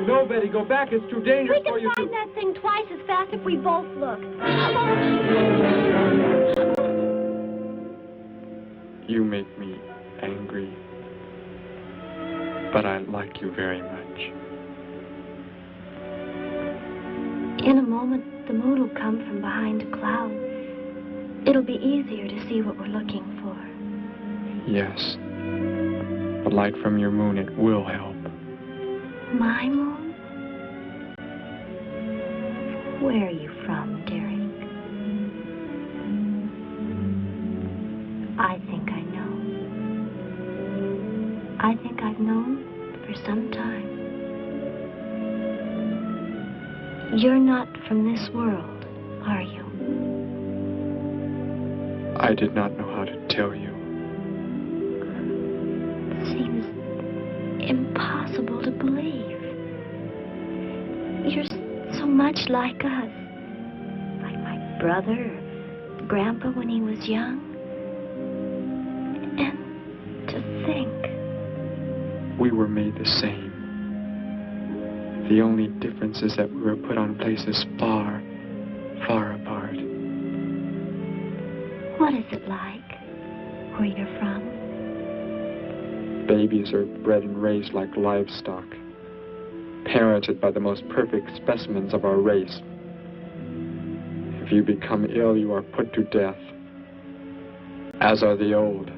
No, Betty, go back. It's too dangerous for you We can find that thing twice as fast if we both look. You make me angry, but I like you very much. In a moment, the moon will come from behind a cloud. It'll be easier to see what we're looking for. Yes. The light from your moon, it will help. My moon? Where are you from, Derek? I think I know. I think I've known for some time. You're not from this world, are you? I did not know how to tell you. It seems impossible to believe. You're so much like us. Like my brother, or Grandpa when he was young. And to think. We were made the same. The only difference is that we were put on places far, far apart. What is it like where you're from? Babies are bred and raised like livestock, parented by the most perfect specimens of our race. If you become ill, you are put to death, as are the old.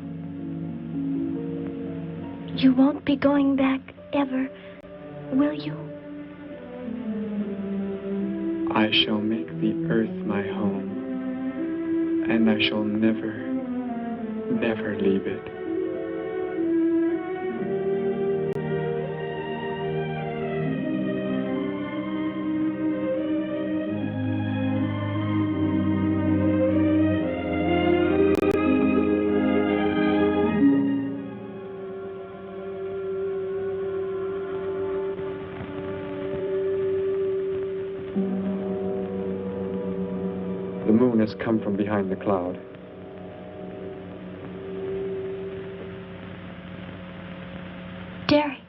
You won't be going back ever, will you? I shall make the earth my home, and I shall never, never leave it. The moon has come from behind the cloud. Derek.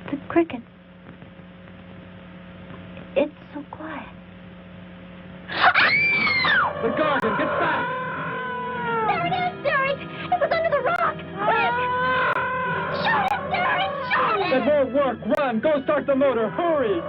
The cricket. It's so quiet. The garden, get back! There it is, Derek! It was under the rock! Quick! Shoot it, Derek! Shoot it! That won't work. Run! Go start the motor. Hurry!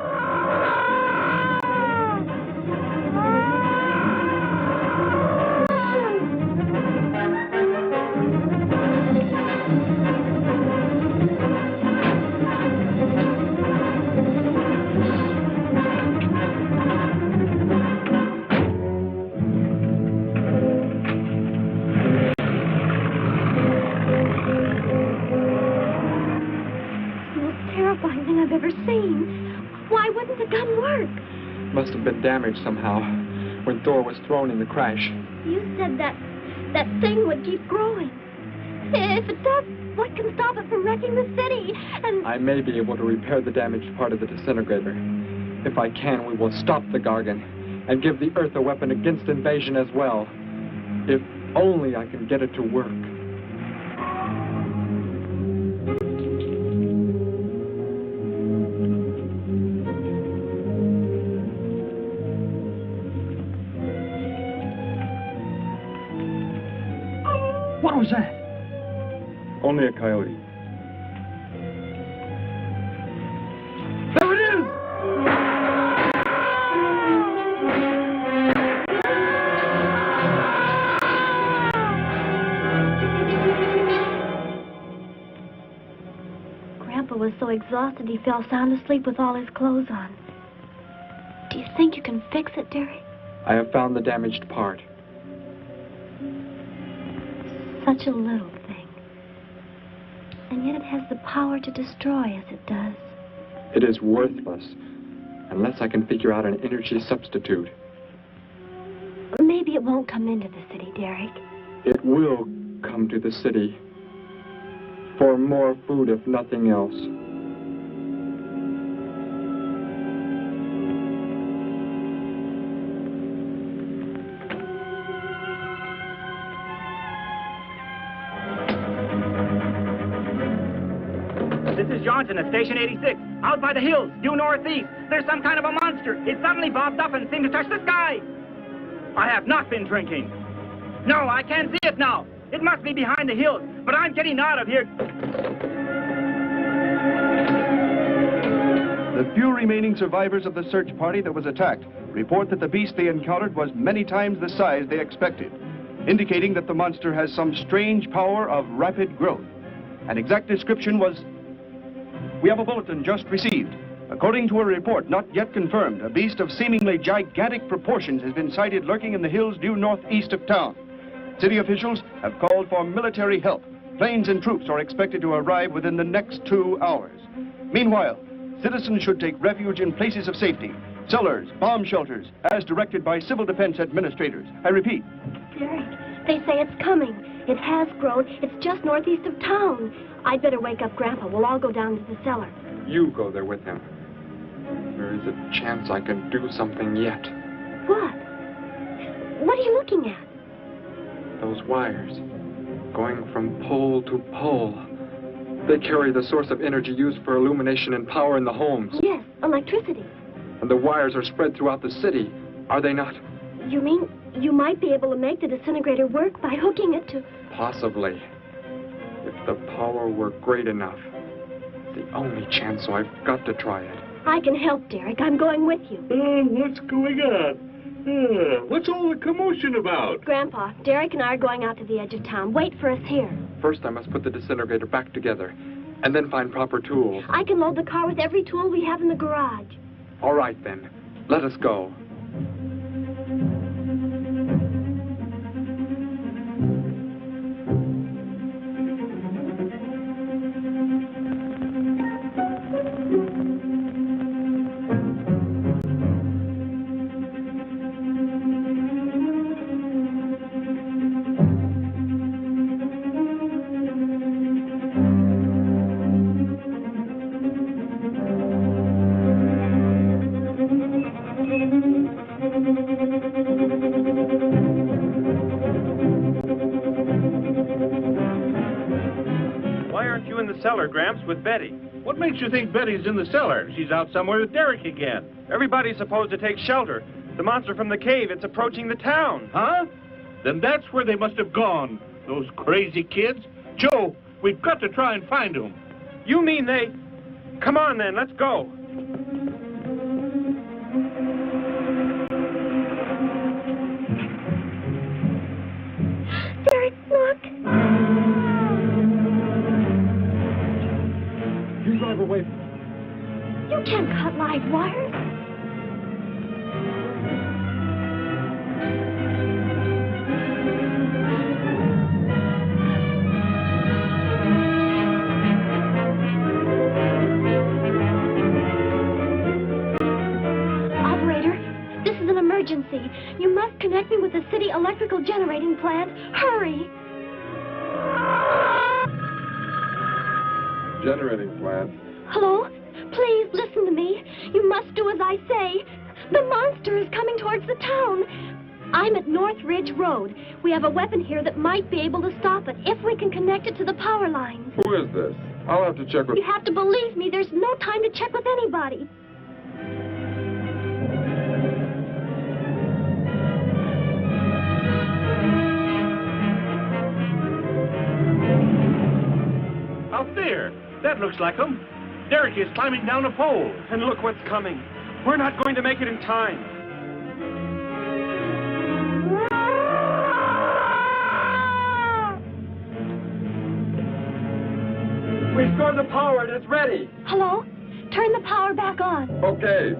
I've ever seen. Why wouldn't the gun work? Must have been damaged somehow when Thor was thrown in the crash. You said that thing would keep growing. If it does, what can stop it from wrecking the city? And I may be able to repair the damaged part of the disintegrator. If I can, we will stop the Gargan. and give the Earth a weapon against invasion as well. If only I can get it to work. What was that? Only a coyote. There it is! Grandpa was so exhausted he fell sound asleep with all his clothes on. Do you think you can fix it, Derek? I have found the damaged part. Such a little thing. And yet it has the power to destroy as it does. It is worthless, unless I can figure out an energy substitute. Maybe it won't come into the city, Derek. It will come to the city. For more food, if nothing else. This is Johnson at Station 86. Out by the hills, due northeast. There's some kind of a monster. It suddenly bobbed up and seemed to touch the sky. I have not been drinking. No, I can't see it now. It must be behind the hills, but I'm getting out of here. The few remaining survivors of the search party that was attacked report that the beast they encountered was many times the size they expected, indicating that the monster has some strange power of rapid growth. An exact description was... We have a bulletin just received. According to a report not yet confirmed, a beast of seemingly gigantic proportions has been sighted lurking in the hills due northeast of town. City officials have called for military help. Planes and troops are expected to arrive within the next 2 hours. Meanwhile, citizens should take refuge in places of safety, cellars, bomb shelters, as directed by civil defense administrators. I repeat. Derek, they say it's coming. It has grown. It's just northeast of town. I'd better wake up Grandpa. We'll all go down to the cellar. You go there with him. There is a chance I can do something yet. What? What are you looking at? Those wires, going from pole to pole. They carry the source of energy used for illumination and power in the homes. Yes, electricity. And the wires are spread throughout the city, are they not? You mean you might be able to make the disintegrator work by hooking it to... Possibly. If the power were great enough. The only chance, so I've got to try it. I can help, Derek. I'm going with you. What's going on? What's all the commotion about? Grandpa, Derek and I are going out to the edge of town. Wait for us here. First, I must put the disintegrator back together, and then find proper tools. I can load the car with every tool we have in the garage. All right, then. Let us go. Cellar, Gramps, with Betty. What makes you think Betty's in the cellar? She's out somewhere with Derek again. Everybody's supposed to take shelter. The monster from the cave, it's approaching the town. Huh? Then that's where they must have gone. Those crazy kids. Joe, we've got to try and find them. You mean they... Come on, then, let's go. Derek, look. You drive away. You can't cut live wires. Operator, this is an emergency. You must connect me with the city electrical generating plant. Hurry! Generating plant. Hello? Please listen to me. You must do as I say. The monster is coming towards the town. I'm at North Ridge Road. We have a weapon here that might be able to stop it if we can connect it to the power lines. Who is this? I'll have to check with... You have to believe me. There's no time to check with anybody. Out there. That looks like him. Derek is climbing down a pole. And look what's coming. We're not going to make it in time. Restore the power. It's ready. Hello? Turn the power back on. Okay.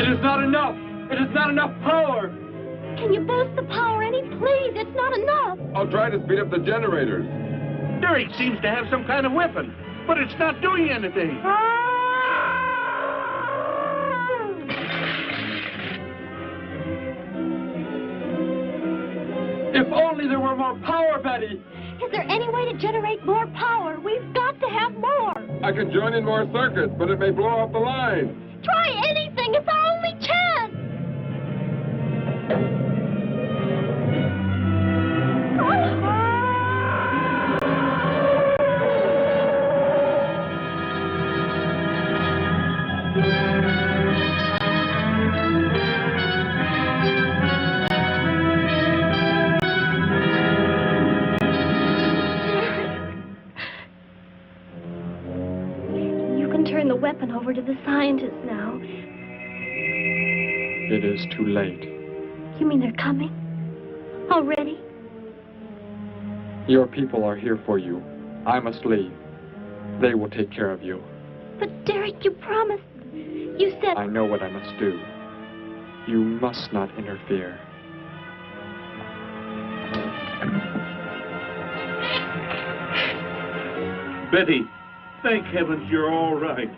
It is not enough. It is not enough power. Can you boost the power any, please? It's not enough. I'll try to speed up the generators. Derek seems to have some kind of weapon, but it's not doing anything. If only there were more power, Betty. Is there any way to generate more power? We've got to have more. I can join in more circuits, but it may blow up the line. Try anything. It's our only chance. You can turn the weapon over to the scientists now. It is too late. You mean they're coming? Already? Your people are here for you. I must leave. They will take care of you. But Derek, you promised. You said... I know what I must do. You must not interfere. Betty, thank heavens you're all right.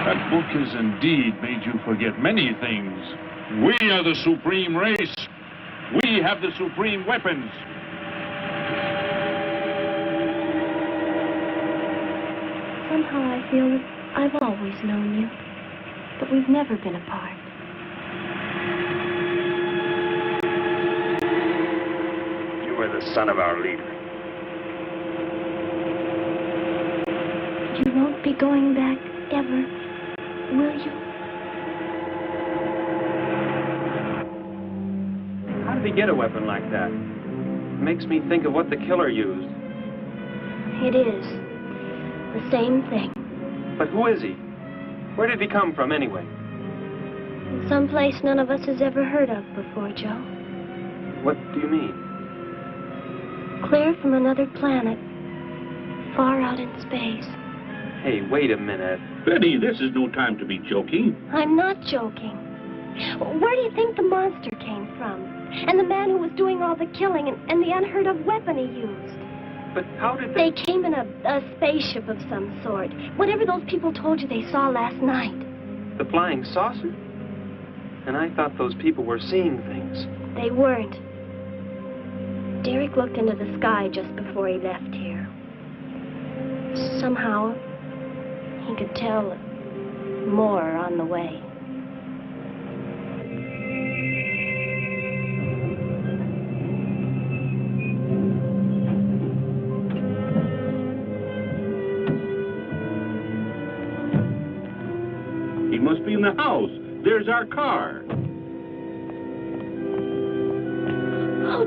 That book has indeed made you forget many things. We are the supreme race. We have the supreme weapons. Somehow I feel that I've always known you, but we've never been apart. You are the son of our leader. You won't be going back ever, will you? How did he get a weapon like that? It makes me think of what the killer used. It is. The same thing. But who is he? Where did he come from, anyway? Someplace none of us has ever heard of before, Joe. What do you mean? Clear from another planet, far out in space. Hey, wait a minute. Betty, this is no time to be joking. I'm not joking. Where do you think the monster came from? And the man who was doing all the killing and the unheard of weapon he used? But how did they came in a spaceship of some sort. Whatever those people told you they saw last night. The flying saucer? And I thought those people were seeing things. They weren't. Derek looked into the sky just before he left here. Somehow, he could tell more on the way. He must be in the house. There's our car. Oh,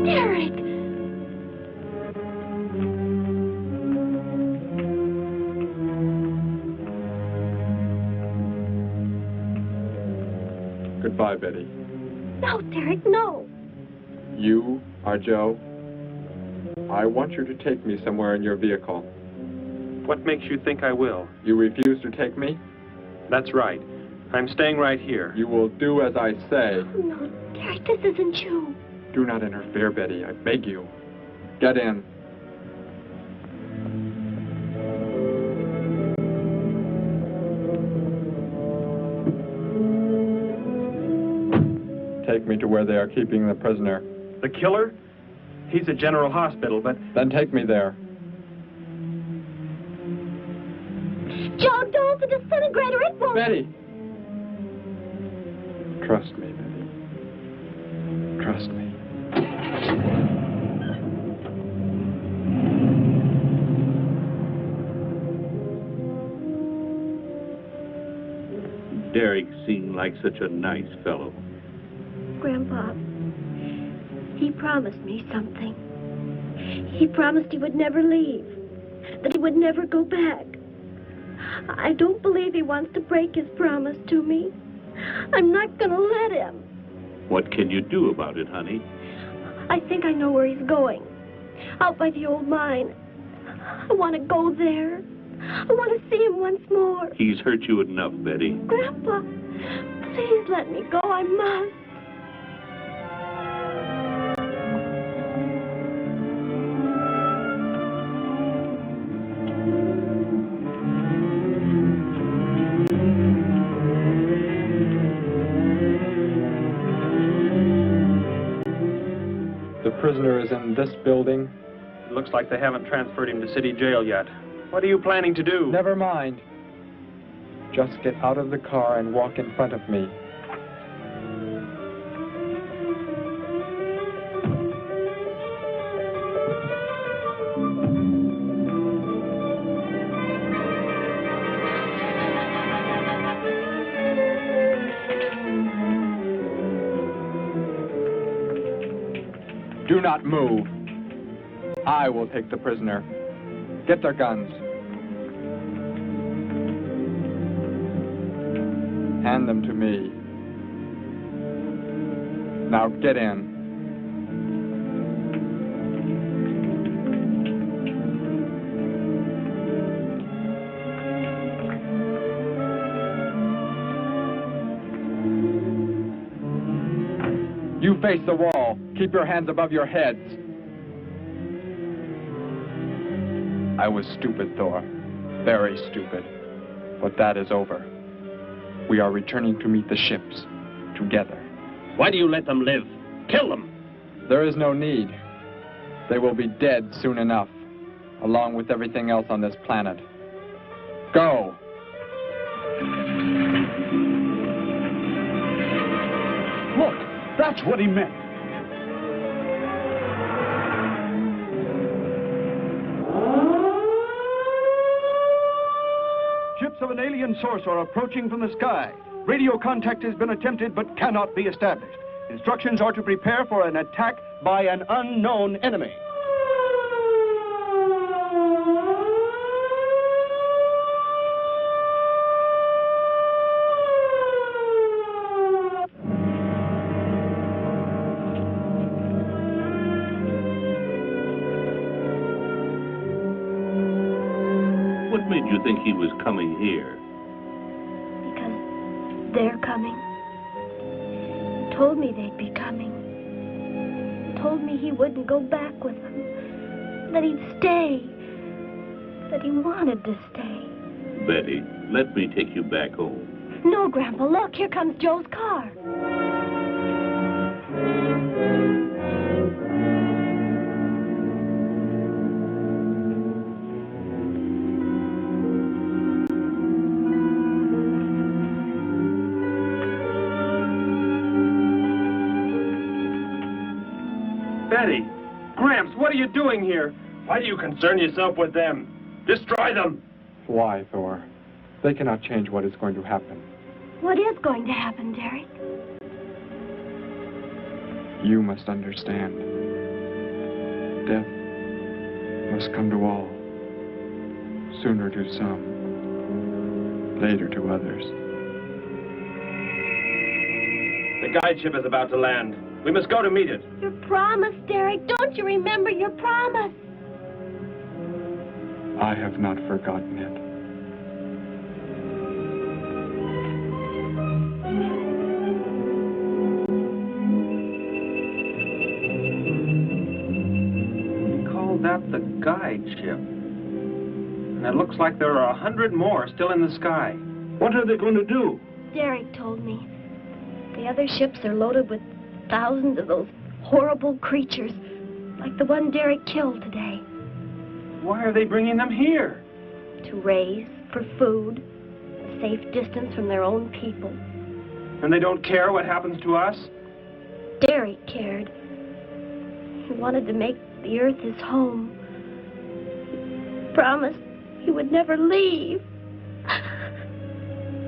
Derek! Goodbye, Betty. No, Derek, no. You are Joe. I want you to take me somewhere in your vehicle. What makes you think I will? You refuse to take me? That's right. I'm staying right here. You will do as I say. Oh, no, Derek, this isn't you. Do not interfere, Betty. I beg you. Get in. take me to where they are keeping the prisoner. The killer? He's at General Hospital, but... Then take me there. Joe, don't! The disintegrator, it won't... Betty! Trust me, Betty. Trust me. Derek seemed like such a nice fellow. Grandpa, he promised me something. He promised he would never leave, that he would never go back. I don't believe he wants to break his promise to me. I'm not going to let him. What can you do about it, honey? I think I know where he's going. Out by the old mine. I want to go there. I want to see him once more. He's hurt you enough, Betty. Grandpa, please let me go. I must. The prisoner is in this building. It looks like they haven't transferred him to city jail yet. What are you planning to do? Never mind. Just get out of the car and walk in front of me. Do not move. I will take the prisoner. Get their guns. Hand them to me. Now get in. You face the wall. Keep your hands above your heads. I was stupid, Thor. Very stupid. But that is over. We are returning to meet the ships. Together. Why do you let them live? Kill them! There is no need. They will be dead soon enough, along with everything else on this planet. Go! Look, that's what he meant. Ships of an alien source are approaching from the sky. Radio contact has been attempted but cannot be established. Instructions are to prepare for an attack by an unknown enemy. What made you think he was coming here? Because they're coming. Told me they'd be coming. Told me he wouldn't go back with them. That he'd stay. That he wanted to stay. Betty, let me take you back home. No, Grandpa, look, here comes Joe's car. Betty! Gramps, what are you doing here? Why do you concern yourself with them? Destroy them! Why, Thor? They cannot change what is going to happen. What is going to happen, Derek? You must understand. Death must come to all. Sooner to some, later to others. The guide ship is about to land. We must go to meet it. Your promise, Derek. Don't you remember your promise? I have not forgotten it. Call that the guide ship. And it looks like there are 100 more still in the sky. What are they going to do? Derek told me. The other ships are loaded with thousands of those horrible creatures, like the one Derek killed today. Why are they bringing them here? To raise, for food, a safe distance from their own people. And they don't care what happens to us? Derek cared. He wanted to make the earth his home. He promised he would never leave.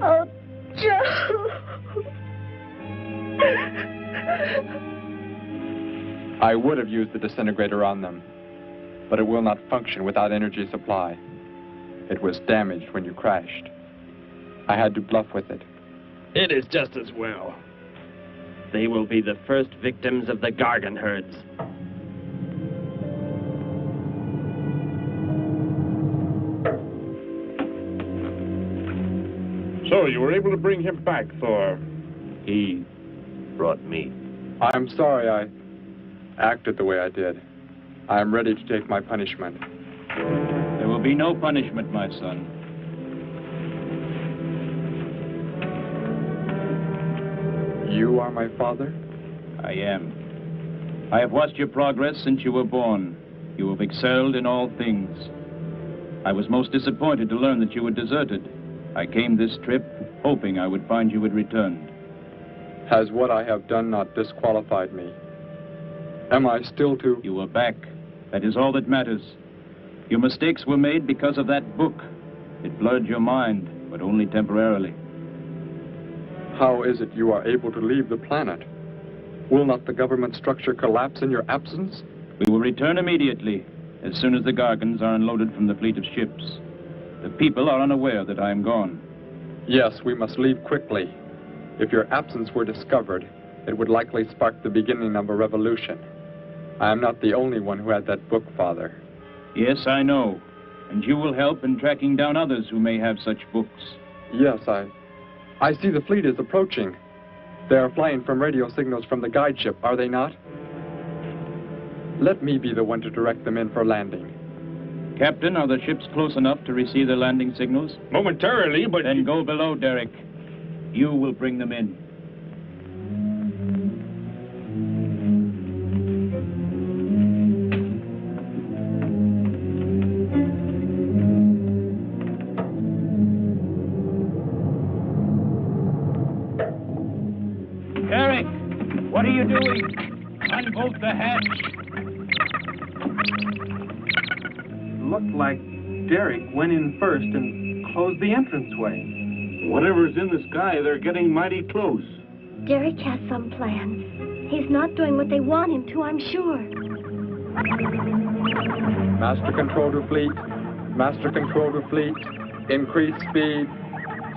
Oh, Joe. I would have used the disintegrator on them, but it will not function without energy supply. It was damaged when you crashed. I had to bluff with it. It is just as well. They will be the first victims of the Gargan herds. So, you were able to bring him back, Thor? He brought me. I'm sorry I acted the way I did. I am ready to take my punishment. There will be no punishment, my son. You are my father? I am. I have watched your progress since you were born. You have excelled in all things. I was most disappointed to learn that you were deserted. I came this trip hoping I would find you had returned. Has what I have done not disqualified me? Am I still to... You are back. That is all that matters. Your mistakes were made because of that book. It blurred your mind, but only temporarily. How is it you are able to leave the planet? Will not the government structure collapse in your absence? We will return immediately, as soon as the Gargans are unloaded from the fleet of ships. The people are unaware that I am gone. Yes, we must leave quickly. If your absence were discovered, it would likely spark the beginning of a revolution. I am not the only one who had that book, Father. Yes, I know. And you will help in tracking down others who may have such books. Yes, I see the fleet is approaching. They are flying from radio signals from the guide ship, are they not? Let me be the one to direct them in for landing. Captain, are the ships close enough to receive their landing signals? Momentarily, but... Then go below, Derek. You will bring them in. Derek, what are you doing? Unbolt the hatch. Looked like Derek went in first and closed the entranceway. Whatever's in the sky, they're getting mighty close. Derek has some plan. He's not doing what they want him to, I'm sure. Master control to fleet. Master control to fleet. Increase speed.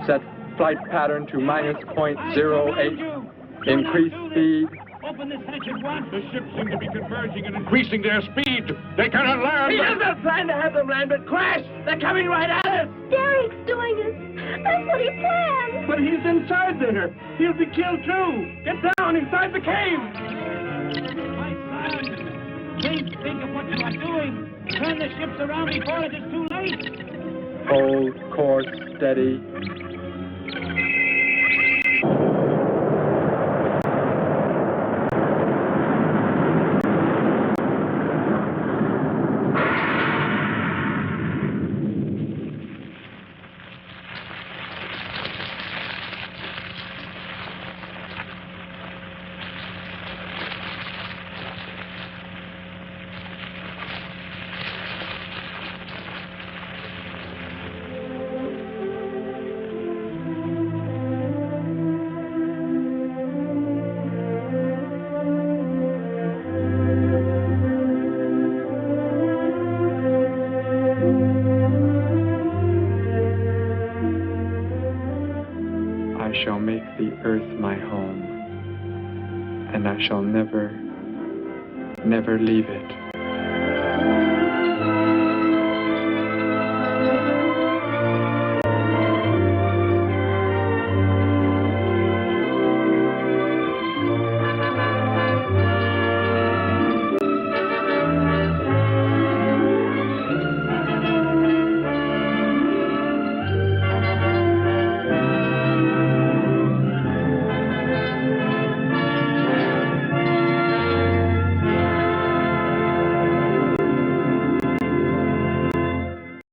Set flight pattern to -.08. Increase speed. Open this hatch at once. The ships seem to be converging and increasing their speed. They cannot land. He doesn't plan to have them land, but crash. They're coming right at us. Derek's doing it. That's what he planned. But he's inside there. He'll be killed too. Get down inside the cave. My son, think of what you are doing. Turn the ships around before it is too late. Hold course steady. I shall make the earth my home, and I shall never, never leave it.